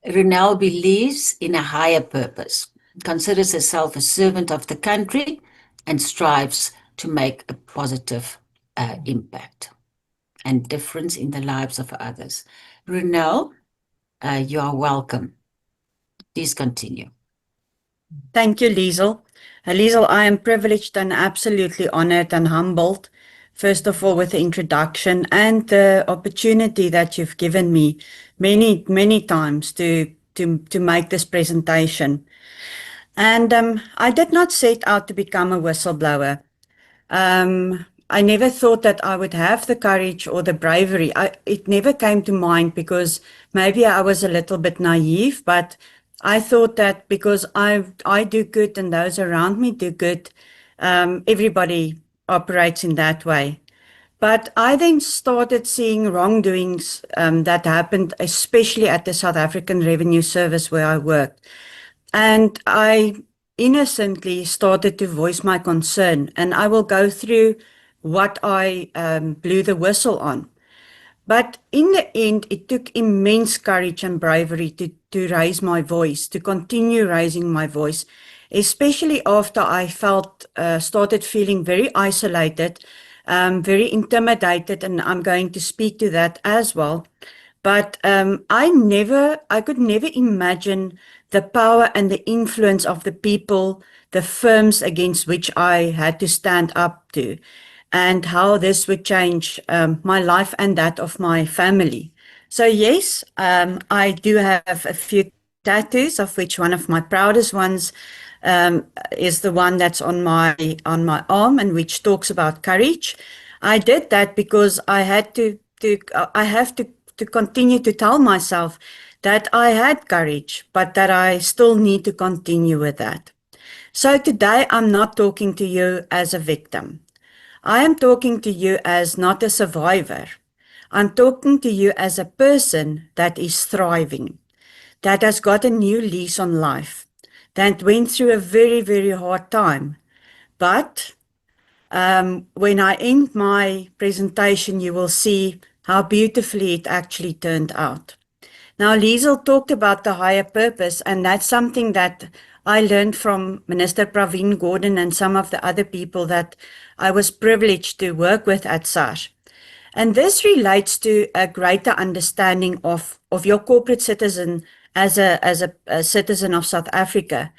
Groenewald believes in a higher purpose, considers herself a servant of the country, and strives to make a positive impact and difference in the lives of others. Groenewald, you are welcome. Please continue. Thank you, Liezl. Liezl, I am privileged and absolutely honored and humbled, first of all, with the introduction and the opportunity that you've given me many, many times to make this presentation. And I did not set out to become a whistleblower. I never thought that I would have the courage or the bravery. It never came to mind because maybe I was a little bit naive, but I thought that because I do good and those around me do good, everybody operates in that way. But I then started seeing wrongdoings that happened, especially at the South African Revenue Service where I worked. And I innocently started to voice my concern, and I will go through what I blew the whistle on. But in the end, it took immense courage and bravery to raise my voice, to continue raising my voice, especially after I started feeling very isolated, very intimidated, and I'm going to speak to that as well. But I could never imagine the power and the influence of the people, the firms against which I had to stand up to, and how this would change my life and that of my family. So yes, I do have a few tattoos, of which one of my proudest ones is the one that's on my arm, and which talks about courage. I did that because I have to continue to tell myself that I had courage, but that I still need to continue with that. So today I'm not talking to you as a victim. I am talking to you as not a survivor. I'm talking to you as a person that is thriving, that has got a new lease on life, that went through a very, very hard time. But when I end my presentation, you will see how beautifully it actually turned out. Now, Liezl talked about the higher purpose, and that's something that I learned from Minister Pravin Gordhan and some of the other people that I was privileged to work with at SARS. And this relates to a greater understanding of your corporate citizen as a citizen of South Africa.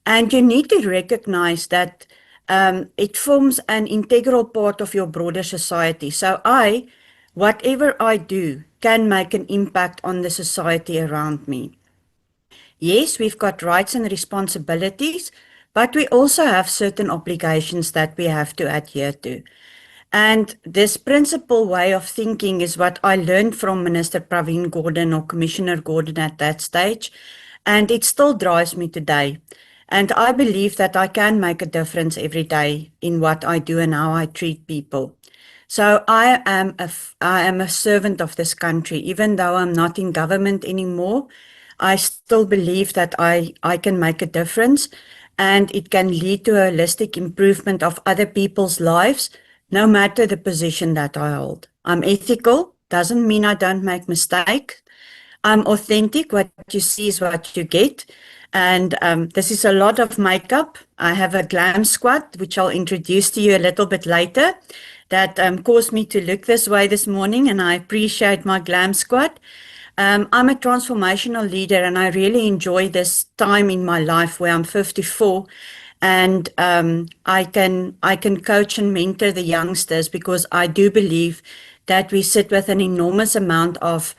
And you need to recognize that it forms an integral part of your broader society. So whatever I do can make an impact on the society around me. Yes, we've got rights and responsibilities, but we also have certain obligations that we have to adhere to. And this principal way of thinking is what I learned from Minister Pravin Gordhan or Commissioner Gordhan at that stage, and it still drives me today. And I believe that I can make a difference every day in what I do and how I treat people. So I am a servant of this country. Even though I'm not in government anymore, I still believe that I can make a difference, and it can lead to a holistic improvement of other people's lives, no matter the position that I hold. I'm ethical, doesn't mean I don't make mistakes. I'm authentic, what you see is what you get. And this is a lot of makeup. I have a glam squad, which I'll introduce to you a little bit later, that caused me to look this way this morning, and I appreciate my glam squad. I'm a transformational leader, and I really enjoy this time in my life where I'm 54, and I can coach and mentor the youngsters, because I do believe that we sit with an enormous amount of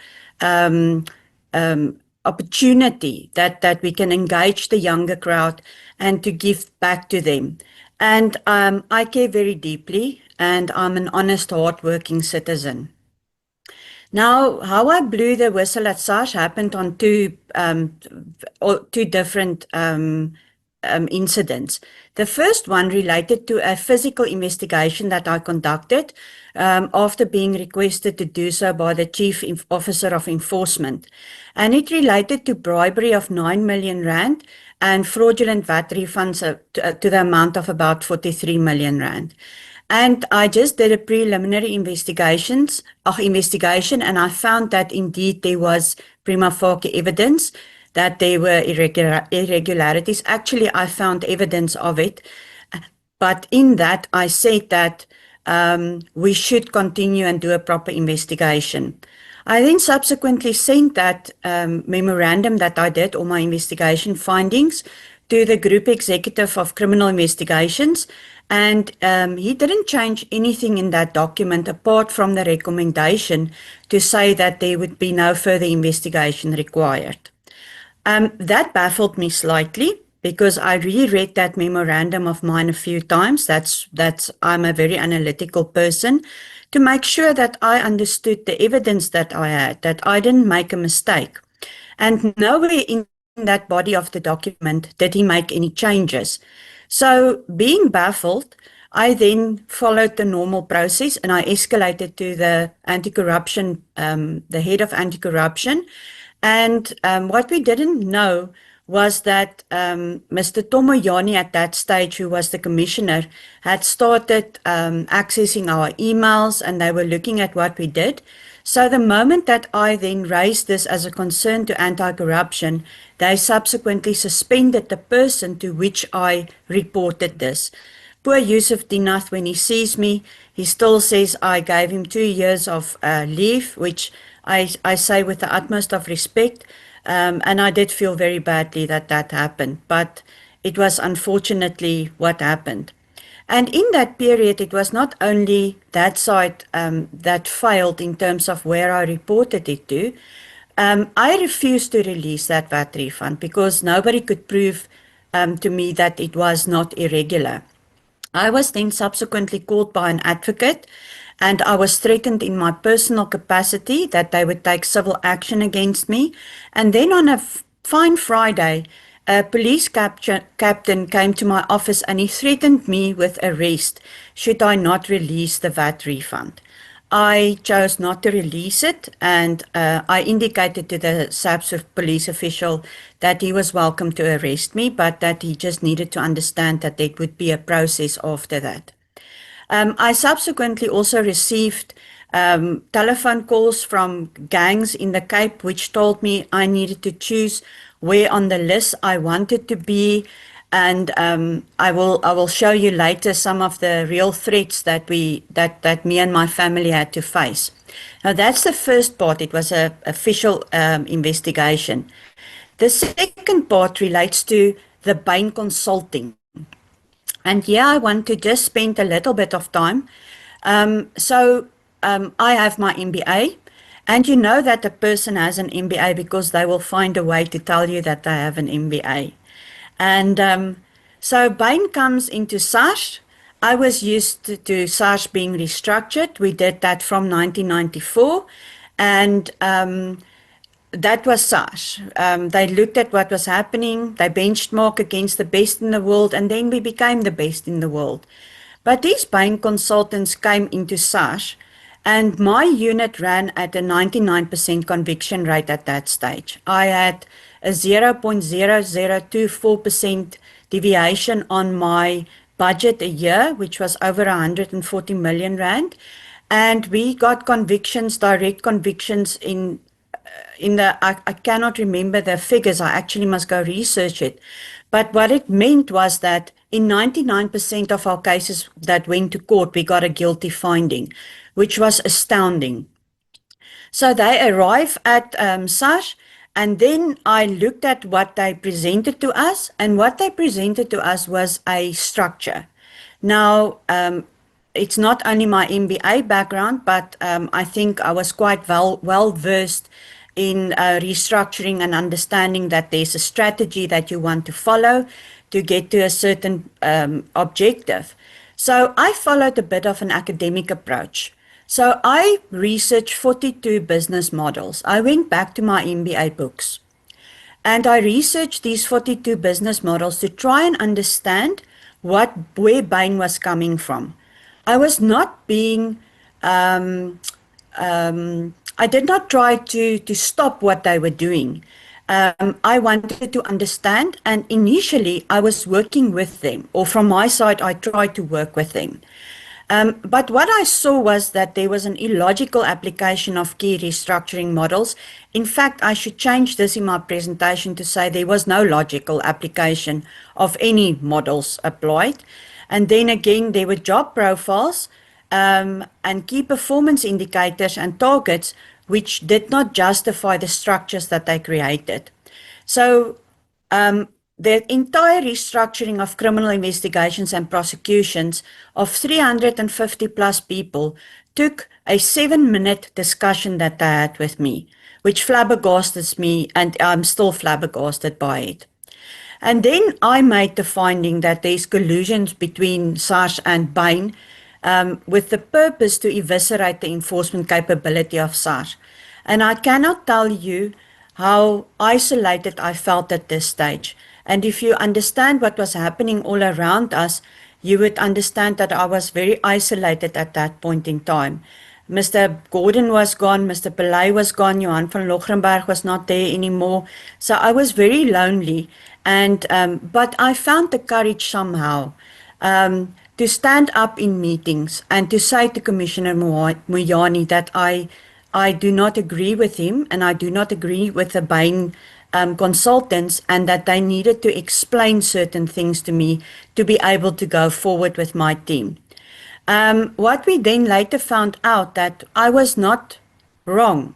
opportunity that we can engage the younger crowd and to give back to them. And I care very deeply, and I'm an honest, hard-working citizen. Now, how I blew the whistle at SARS happened on two different incidents. The first one related to a physical investigation that I conducted after being requested to do so by the Chief Officer of Enforcement. And it related to bribery of 9 million rand and fraudulent VAT refunds to the amount of about 43 million rand. And I just did a preliminary investigation, and I found that indeed there was prima facie evidence that there were irregularities. Actually, I found evidence of it, but in that I said that we should continue and do a proper investigation. I then subsequently sent that memorandum that I did, all my investigation findings, to the Group Executive of Criminal Investigations, and he didn't change anything in that document apart from the recommendation to say that there would be no further investigation required. That baffled me slightly, because I reread that memorandum of mine a few times. I'm a very analytical person, to make sure that I understood the evidence that I had, that I didn't make a mistake. And nowhere in that body of the document did he make any changes. So being baffled, I then followed the normal process, and I escalated to the anti-corruption, the head of anti-corruption. And what we didn't know was that Mr. Tomoyani at that stage, who was the commissioner, had started accessing our emails, and they were looking at what we did. So the moment that I then raised this as a concern to anti-corruption, they subsequently suspended the person to which I reported this. Poor Yusuf Dinath, when he sees me, he still says I gave him 2 years of leave, which I say with the utmost of respect. And I did feel very badly that that happened, but it was unfortunately what happened. And in that period, it was not only that side that failed in terms of where I reported it to. I refused to release that VAT refund because nobody could prove to me that it was not irregular. I was then subsequently called by an advocate, and I was threatened in my personal capacity that they would take civil action against me. And then on a fine Friday, a police captain came to my office and he threatened me with arrest should I not release the VAT refund. I chose not to release it, and I indicated to the SAPS police official that he was welcome to arrest me, but that he just needed to understand that there would be a process after that. I subsequently also received telephone calls from gangs in the Cape, which told me I needed to choose where on the list I wanted to be, and I will show you later some of the real threats that me and my family had to face. Now that's the first part. It was an official investigation. The second part relates to the Bain Consulting. And here I want to just spend a little bit of time. I have my MBA, And you know that a person has an MBA because they will find a way to tell you that they have an MBA. And so Bain comes into SARS. I was used to SARS being restructured. We did that from 1994. And that was SARS. They looked at what was happening. They benchmarked against the best in the world, and then we became the best in the world. But these Bain consultants came into SARS, and my unit ran at a 99% conviction rate at that stage. I had a 0.0024% deviation on my budget a year, which was over 140 million rand. And we got convictions, direct convictions in I cannot remember the figures. I actually must go research it. But what it meant was that in 99% of our cases that went to court, we got a guilty finding, which was astounding. So they arrived at SARS, and then I looked at what they presented to us, and what they presented to us was a structure. Now, it's not only my MBA background, but I think I was quite well versed in restructuring and understanding that there's a strategy that you want to follow to get to a certain objective. So I followed a bit of an academic approach. So I researched 42 business models. I went back to my MBA books and I researched these 42 business models to try and understand where Bain was coming from. I was not being I did not try to stop what they were doing. I wanted to understand, and initially I was working with them, or from my side I tried to work with them. But what I saw was that there was an illogical application of key restructuring models. In fact, I should change this in my presentation to say there was no logical application of any models applied. And then again, there were job profiles and key performance indicators and targets which did not justify the structures that they created. So the entire restructuring of criminal investigations and prosecutions of 350 plus people took a 7-minute discussion that they had with me, which flabbergasted me, and I'm still flabbergasted by it. And then I made the finding that there's collusions between SARS and Bain with the purpose to eviscerate the enforcement capability of SARS. And I cannot tell you how isolated I felt at this stage. And if you understand what was happening all around us, you would understand that I was very isolated at that point in time. Mr. Gordon was gone, Mr. Pillay was gone, Johan van Logrenberg was not there anymore. So I was very lonely, and but I found the courage somehow to stand up in meetings and to say to Commissioner Moyane that I do not agree with him, and I do not agree with the Bain consultants, and that they needed to explain certain things to me to be able to go forward with my team. What we then later found out that I was not wrong.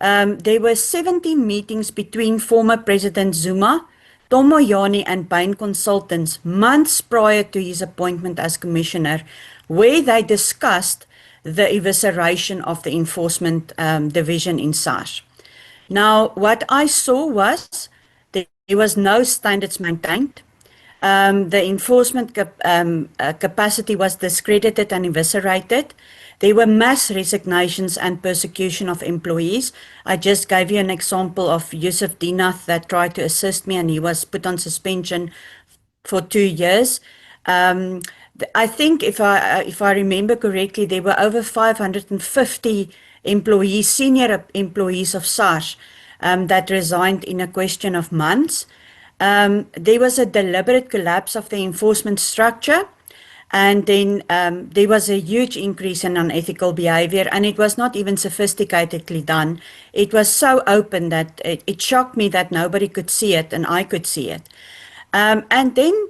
There were 17 meetings between former President Zuma, Tom Moyane and Bain consultants months prior to his appointment as commissioner, where they discussed the evisceration of the enforcement division in SARS. Now, what I saw was there was no standards maintained. The enforcement capacity was discredited and eviscerated. There were mass resignations and persecution of employees. I just gave you an example of Yusuf Dinath that tried to assist me, and he was put on suspension for 2 years. I think if I remember correctly, there were over 550 employees, senior employees of SARS that resigned in a question of months. There was a deliberate collapse of the enforcement structure, and then there was a huge increase in unethical behavior, and it was not even sophisticatedly done. It was so open that it shocked me that nobody could see it, and I could see it. And then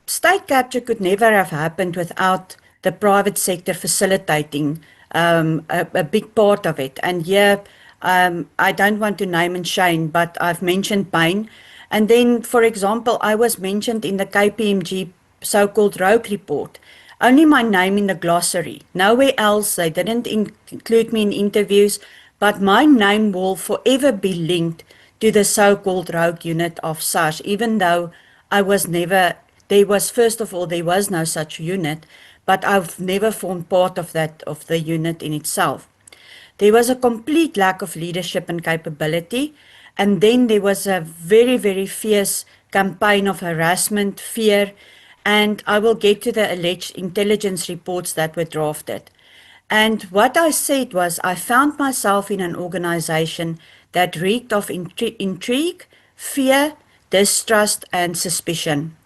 state capture could never have happened without the private sector facilitating a big part of it. And here, I don't want to name and shame, but I've mentioned Bain. And then, for example, I was mentioned in the KPMG so-called rogue report. only my name in the glossary. Nowhere else. They didn't include me in interviews, but my name will forever be linked to the so-called rogue unit of SARS, even though I was never, first of all, there was no such unit, but I've never formed part of the unit in itself. There was a complete lack of leadership and capability. And then there was a very, very fierce campaign of harassment, fear, and I will get to the alleged intelligence reports that were drafted. And what I said was, I found myself in an organization that reeked of intrigue, fear, distrust, and suspicion.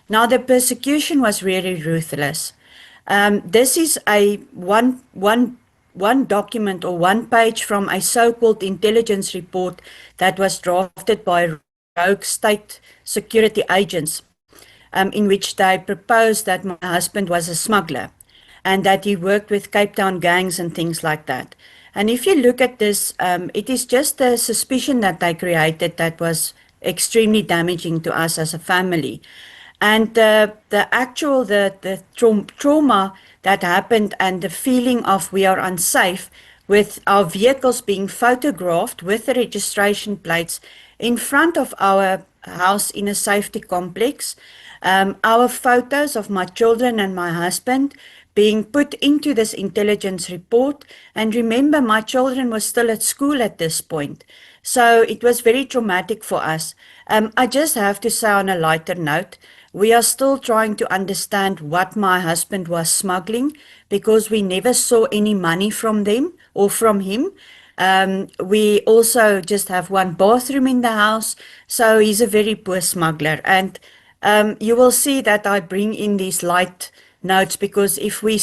Now, the persecution was really ruthless. This is a one document or one page from a so-called intelligence report that was drafted by rogue state security agents, in which they proposed that my husband was a smuggler and that he worked with Cape Town gangs and things like that. And if you look at this, it is just the suspicion that they created that was extremely damaging to us as a family. And the trauma that happened and the feeling of we are unsafe with our vehicles being photographed with the registration plates in front of our house in a safety complex, our photos of my children and my husband being put into this intelligence report. And remember, my children were still at school at this point. So it was very traumatic for us. I just have to say on a lighter note, we are still trying to understand what my husband was smuggling because we never saw any money from them or from him. We also just have one bathroom in the house, so he's a very poor smuggler. And you will see that I bring in these light notes because if we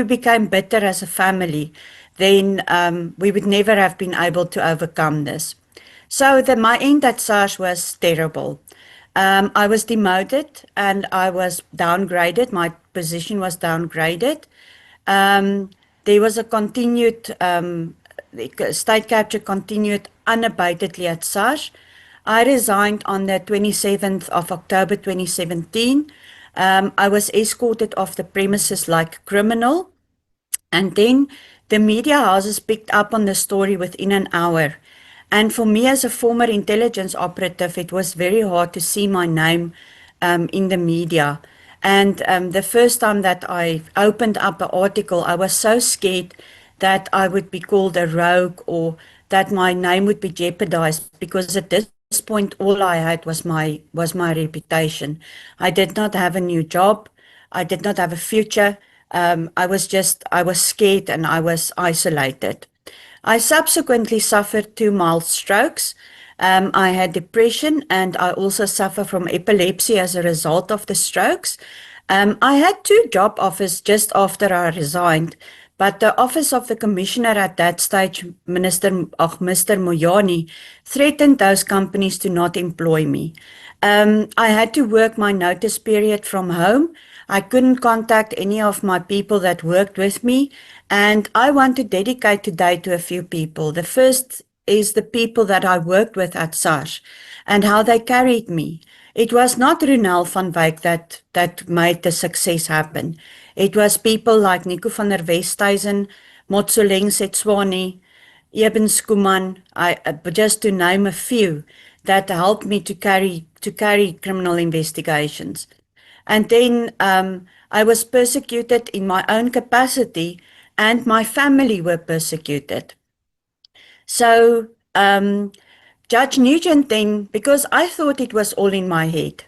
became bitter as a family, then we would never have been able to overcome this. So my end at SARS was terrible. I was demoted and I was downgraded. My position was downgraded. There was a continued, state capture continued unabatedly at SARS. I resigned on the 27th of October 2017. I was escorted off the premises like a criminal. And then the media houses picked up on the story within an hour. And for me as a former intelligence operative, it was very hard to see my name in the media. And the first time that I opened up an article, I was so scared that I would be called a rogue or that my name would be jeopardized, because at this point all I had was my reputation. I did not have a new job. I did not have a future. I was scared and I was isolated. I subsequently suffered 2 mild strokes. I had depression and I also suffer from epilepsy as a result of the strokes. I had 2 job offers just after I resigned, but the office of the commissioner at that stage, Mr. Moyani, threatened those companies to not employ me. I had to work my notice period from home. I couldn't contact any of my people that worked with me, and I want to dedicate today to a few people. The first is the people that I worked with at SARS and how they carried me. It was not Groenewald van Wyk that made the success happen. It was people like Nico van der Westhuizen, Motsoleng Setswani, Eben Skuman, just to name a few, that helped me to carry criminal investigations. And then I was persecuted in my own capacity, and my family were persecuted. So Judge Nugent then, because I thought it was all in my head,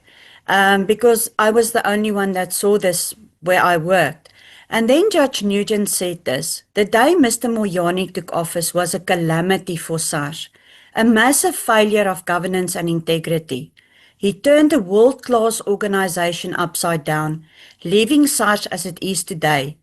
because I was the only one that saw this where I worked. And then Judge Nugent said this: the day Mr. Moyani took office was a calamity for SARS, a massive failure of governance and integrity. He turned a world-class organization upside down, leaving SARS as it is today,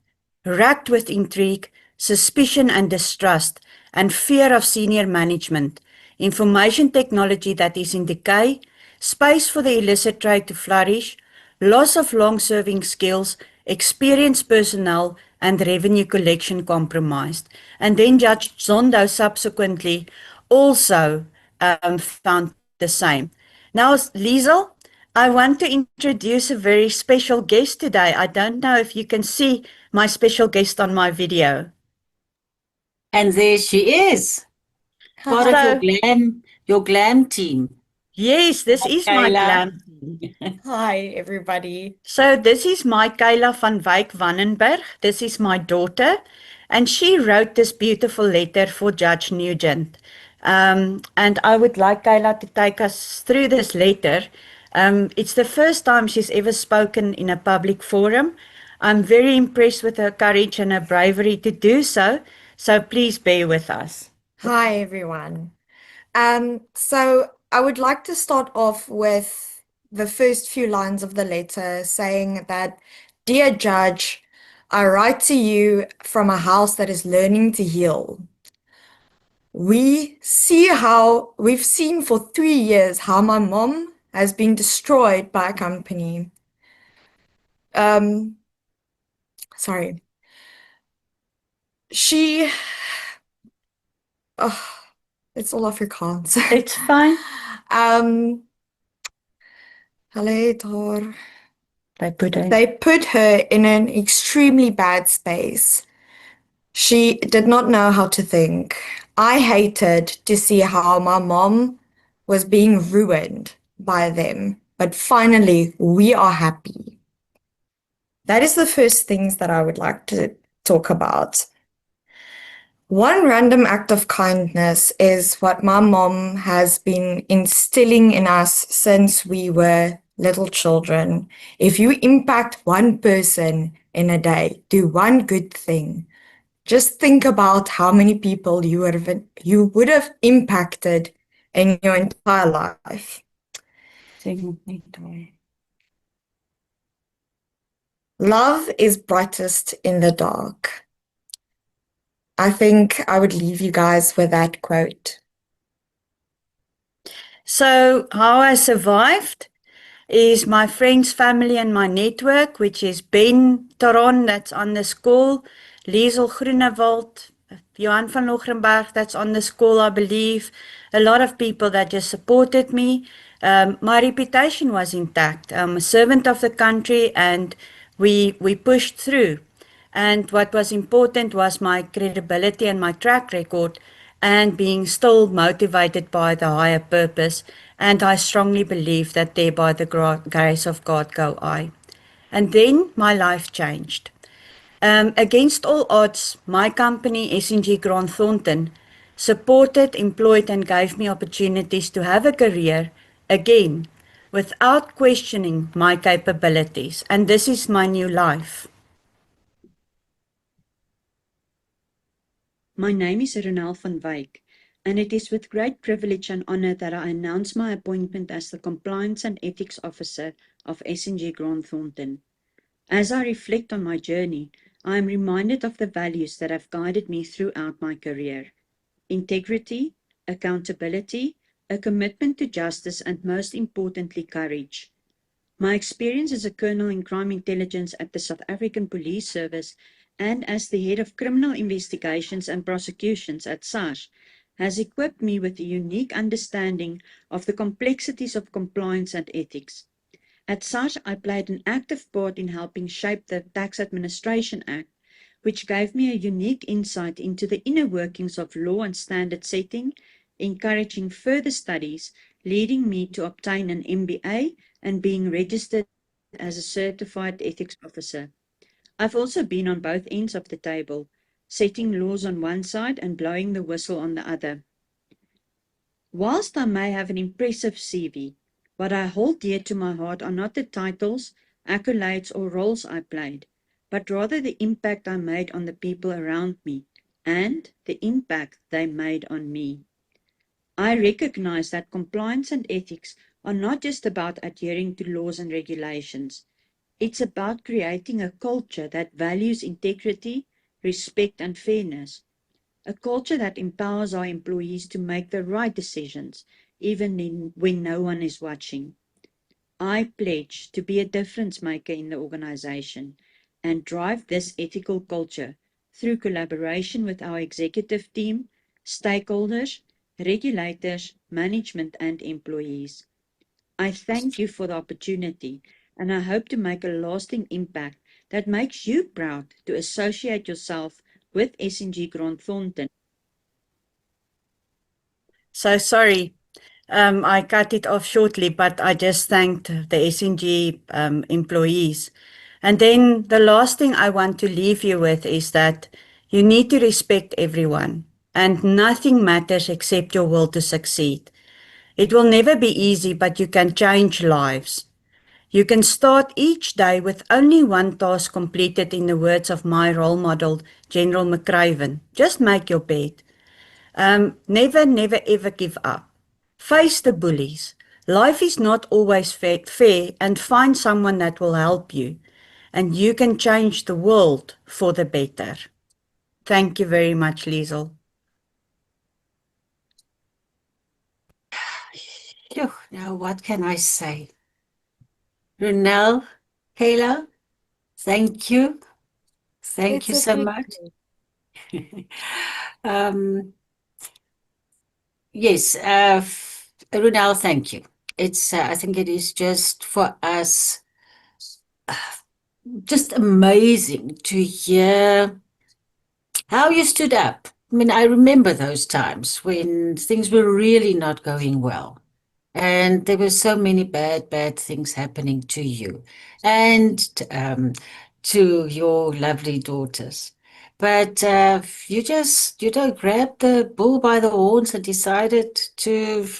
racked with intrigue, suspicion and distrust, and fear of senior management, information technology that is in decay, space for the illicit trade to flourish, loss of long-serving skills, experienced personnel, and revenue collection compromised. And then Judge Zondo subsequently also found the same. Now, Liezl, I want to introduce a very special guest today. I don't know if you can see my special guest on my video. And there she is, part of So, your glam team. yes, this is my Kayla. glam team. Hi, everybody. So this is my Kayla van Wyk Wannenberg. This is my daughter. And she wrote this beautiful letter for Judge Nugent. And I would like Kayla to take us through this letter. It's the first time she's ever spoken in a public forum. I'm very impressed with her courage and her bravery to do so. So please bear with us. Hi, everyone. So I would like to start off with the first few lines of the letter saying that, Dear Judge, I write to you from a house that is learning to heal. We've seen for 3 years how my mom has been destroyed by a company. Sorry. It's all Afrikaans. It's fine. Hulle het haar They They put her in an extremely bad space. She did not know how to think. I hated to see how my mom was being ruined by them, but finally we are happy. That is the first things that I would like to talk about. One random act of kindness is what my mom has been instilling in us since we were little children. If you impact one person in a day, do one good thing. Just think about how many people you would have impacted in your entire life. Love is brightest in the dark. I think I would leave you guys with that quote. So how I survived is my friends, family, and my network, which is Ben Taron, that's on the school, Liezl Groenewald, Johan van Logrenberg, that's on the school, I believe. A lot of people that just supported me. My reputation was intact. I'm a servant of the country, and we pushed through. And what was important was my credibility and my track record, and being still motivated by the higher purpose. And I strongly believe that there by the grace of God go I. And then my life changed. Against all odds, my company, S&G Grant Thornton, supported, employed, and gave me opportunities to have a career again without questioning my capabilities. And this is my new life. My name is Groenewald van Wyk, and it is with great privilege and honor that I announce my appointment as the Compliance and Ethics Officer of S&G Grant Thornton. As I reflect on my journey, I am reminded of the values that have guided me throughout my career: integrity, accountability, a commitment to justice, and most importantly, courage. My experience as a colonel in crime intelligence at the South African Police Service and as the head of criminal investigations and prosecutions at SARS has equipped me with a unique understanding of the complexities of compliance and ethics. At SARS, I played an active part in helping shape the Tax Administration Act, which gave me a unique insight into the inner workings of law and standard setting, encouraging further studies, leading me to obtain an MBA and being registered as a certified ethics officer. I've also been on both ends of the table, setting laws on one side and blowing the whistle on the other. Whilst I may have an impressive CV, what I hold dear to my heart are not the titles, accolades, or roles I played, but rather the impact I made on the people around me and the impact they made on me. I recognize that compliance and ethics are not just about adhering to laws and regulations. It's about creating a culture that values integrity, respect, and fairness. A culture that empowers our employees to make the right decisions, even when no one is watching. I pledge to be a difference maker in the organization and drive this ethical culture through collaboration with our executive team, stakeholders, regulators, management, and employees. I thank you for the opportunity, and I hope to make a lasting impact that makes you proud to associate yourself with SNG Grant Thornton. So sorry, I cut it off shortly, but I just thanked the SNG employees. And then the last thing I want to leave you with is that you need to respect everyone, and nothing matters except your will to succeed. It will never be easy, but you can change lives. You can start each day with only one task completed, in the words of my role model, General McCraven. Just make your bed. Never, never, ever give up. Face the bullies. Life is not always fair, and find someone that will help you. And you can change the world for the better. Thank you very much, Liezl. Phew, now, what can I say? Groenewald, Kayla, thank you. Thank you It's a so much. Yes, Groenewald, thank you. I think it is just for us, just amazing to hear how you stood up. I mean, I remember those times when things were really not going well. And there were so many bad things happening to you and to your lovely daughters. But you don't grab the bull by the horns and decided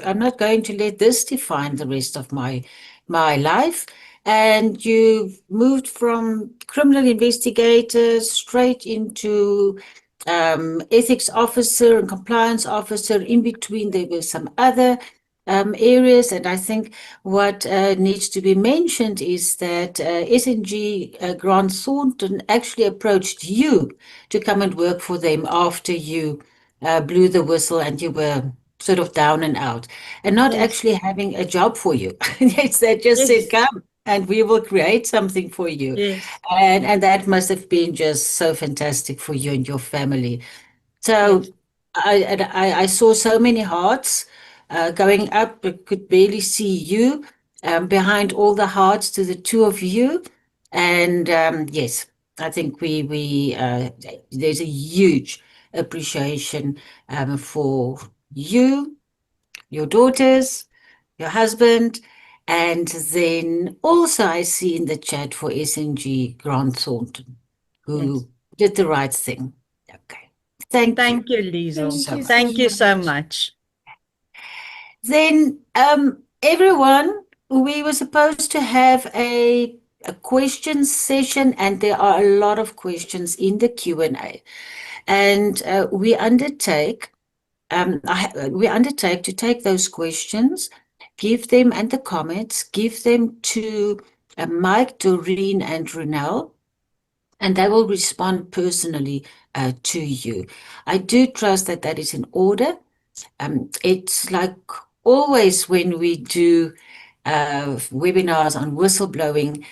I'm not going to let this define the rest of my life. And you moved from criminal investigator straight into ethics officer and compliance officer. In between, there were some other areas, and I think what needs to be mentioned is that SNG Grant Thornton actually approached you to come and work for them after you blew the whistle and you were sort of down and out, and not Yes. actually having a job for you. Yes, they just said, Yes. come and we will create something for you. Yes. And that must have been just so fantastic for you and your family. So Yes. I saw so many hearts going up. I could barely see you behind all the hearts to the two of you. And yes, I think there's a huge appreciation for you, your daughters, your husband, and then also I see in the chat for SNG Grant Thornton, who Yes. did the right thing. Okay. Thank you. Thank you, Liezl. Thank you so Thank you so much. much. Then everyone, we were supposed to have a question session, and there are a lot of questions in the Q&A. And we undertake to take those questions, give them and the comments, give them to Mike, Doreen, and Renelle, and they will respond personally to you. I do trust that that is in order. It's like always when we do webinars on whistleblowing,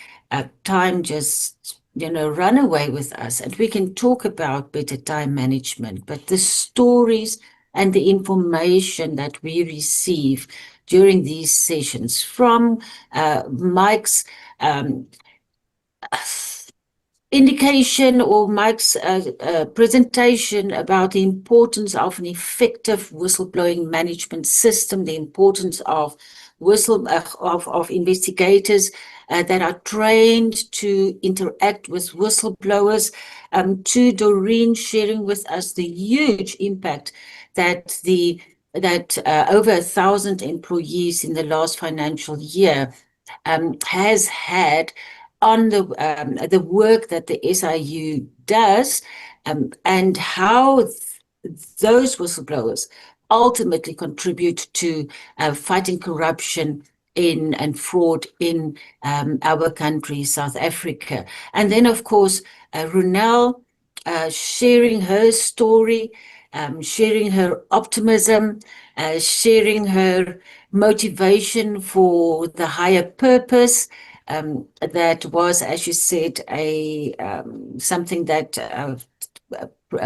time just, run away with us, and we can talk about better time management, but the stories and the information that we receive during these sessions from Mike's indication or Mike's presentation about the importance of an effective whistleblowing management system, the importance of of investigators that are trained to interact with whistleblowers, to Doreen sharing with us the huge impact that over 1,000 employees in the last financial year has had on the work that the SIU does, and how those whistleblowers ultimately contribute to fighting corruption and fraud in our country, South Africa. And then, of course, Ronelle sharing her story, sharing her optimism, sharing her motivation for the higher purpose. That was, as you said, something that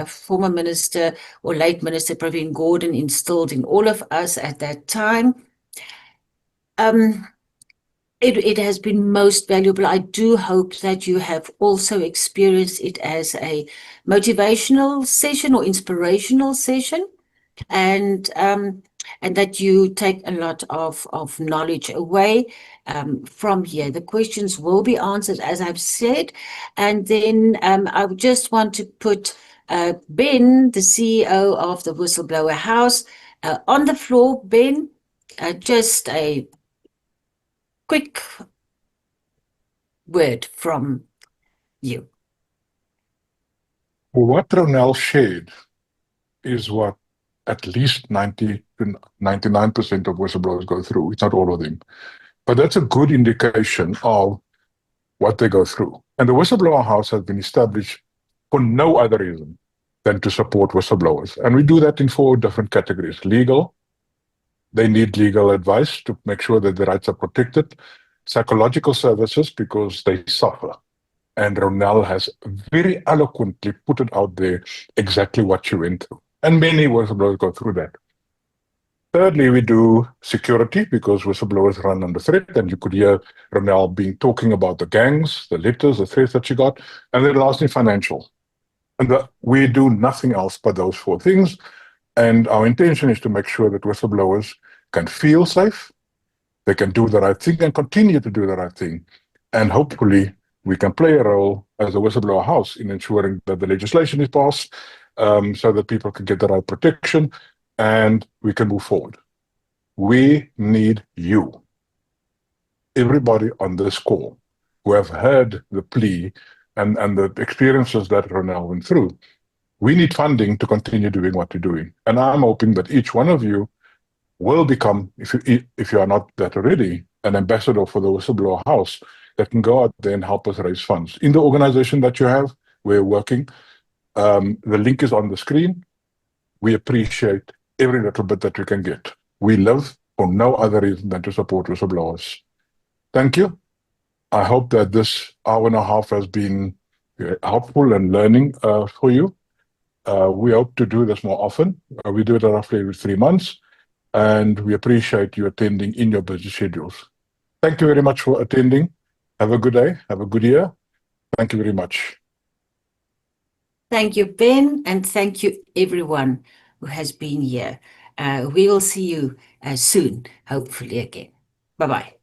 former minister or late minister Pravin Gordhan instilled in all of us at that time. It has been most valuable. I do hope that you have also experienced it as a motivational session or inspirational session, and that you take a lot of knowledge away from here. The questions will be answered, as I've said, and then I would just want to put Ben, the CEO of the Whistleblower House, on the floor. Ben, just a quick word from you. Well, what Ronel shared is what at least 90 to 99% of whistleblowers go through. It's not all of them. But that's a good indication of what they go through. And the Whistleblower House has been established for no other reason than to support whistleblowers. And we do that in 4 different categories. Legal, they need legal advice to make sure that their rights are protected. Psychological services, because they suffer. And Ronel has very eloquently put it out there exactly what she went through. And many whistleblowers go through that. Thirdly, we do security, because whistleblowers run under threat, and you could hear Ronel talking about the gangs, the letters, the threats that she got. And then lastly, financial. And we do nothing else but those 4 things. And our intention is to make sure that whistleblowers can feel safe, they can do the right thing and continue to do the right thing. And hopefully we can play a role as a Whistleblower House in ensuring that the legislation is passed so that people can get the right protection and we can move forward. We need you, everybody on this call who have heard the plea and the experiences that Ronel went through. We need funding to continue doing what we're doing. And I'm hoping that each one of you will become, if you are not that already, an ambassador for the Whistleblower House that can go out there and help us raise funds. In the organization that you have, we're working. The link is on the screen. We appreciate every little bit that we can get. We live for no other reason than to support whistleblowers. Thank you. I hope that this hour and a half has been helpful and learning for you. We hope to do this more often. We do it roughly every 3 months, and we appreciate you attending in your busy schedules. Thank you very much for attending. Have a good day. Have a good year. Thank you very much. Thank you, Ben, and thank you everyone who has been here. We will see you soon, hopefully again. Bye-bye.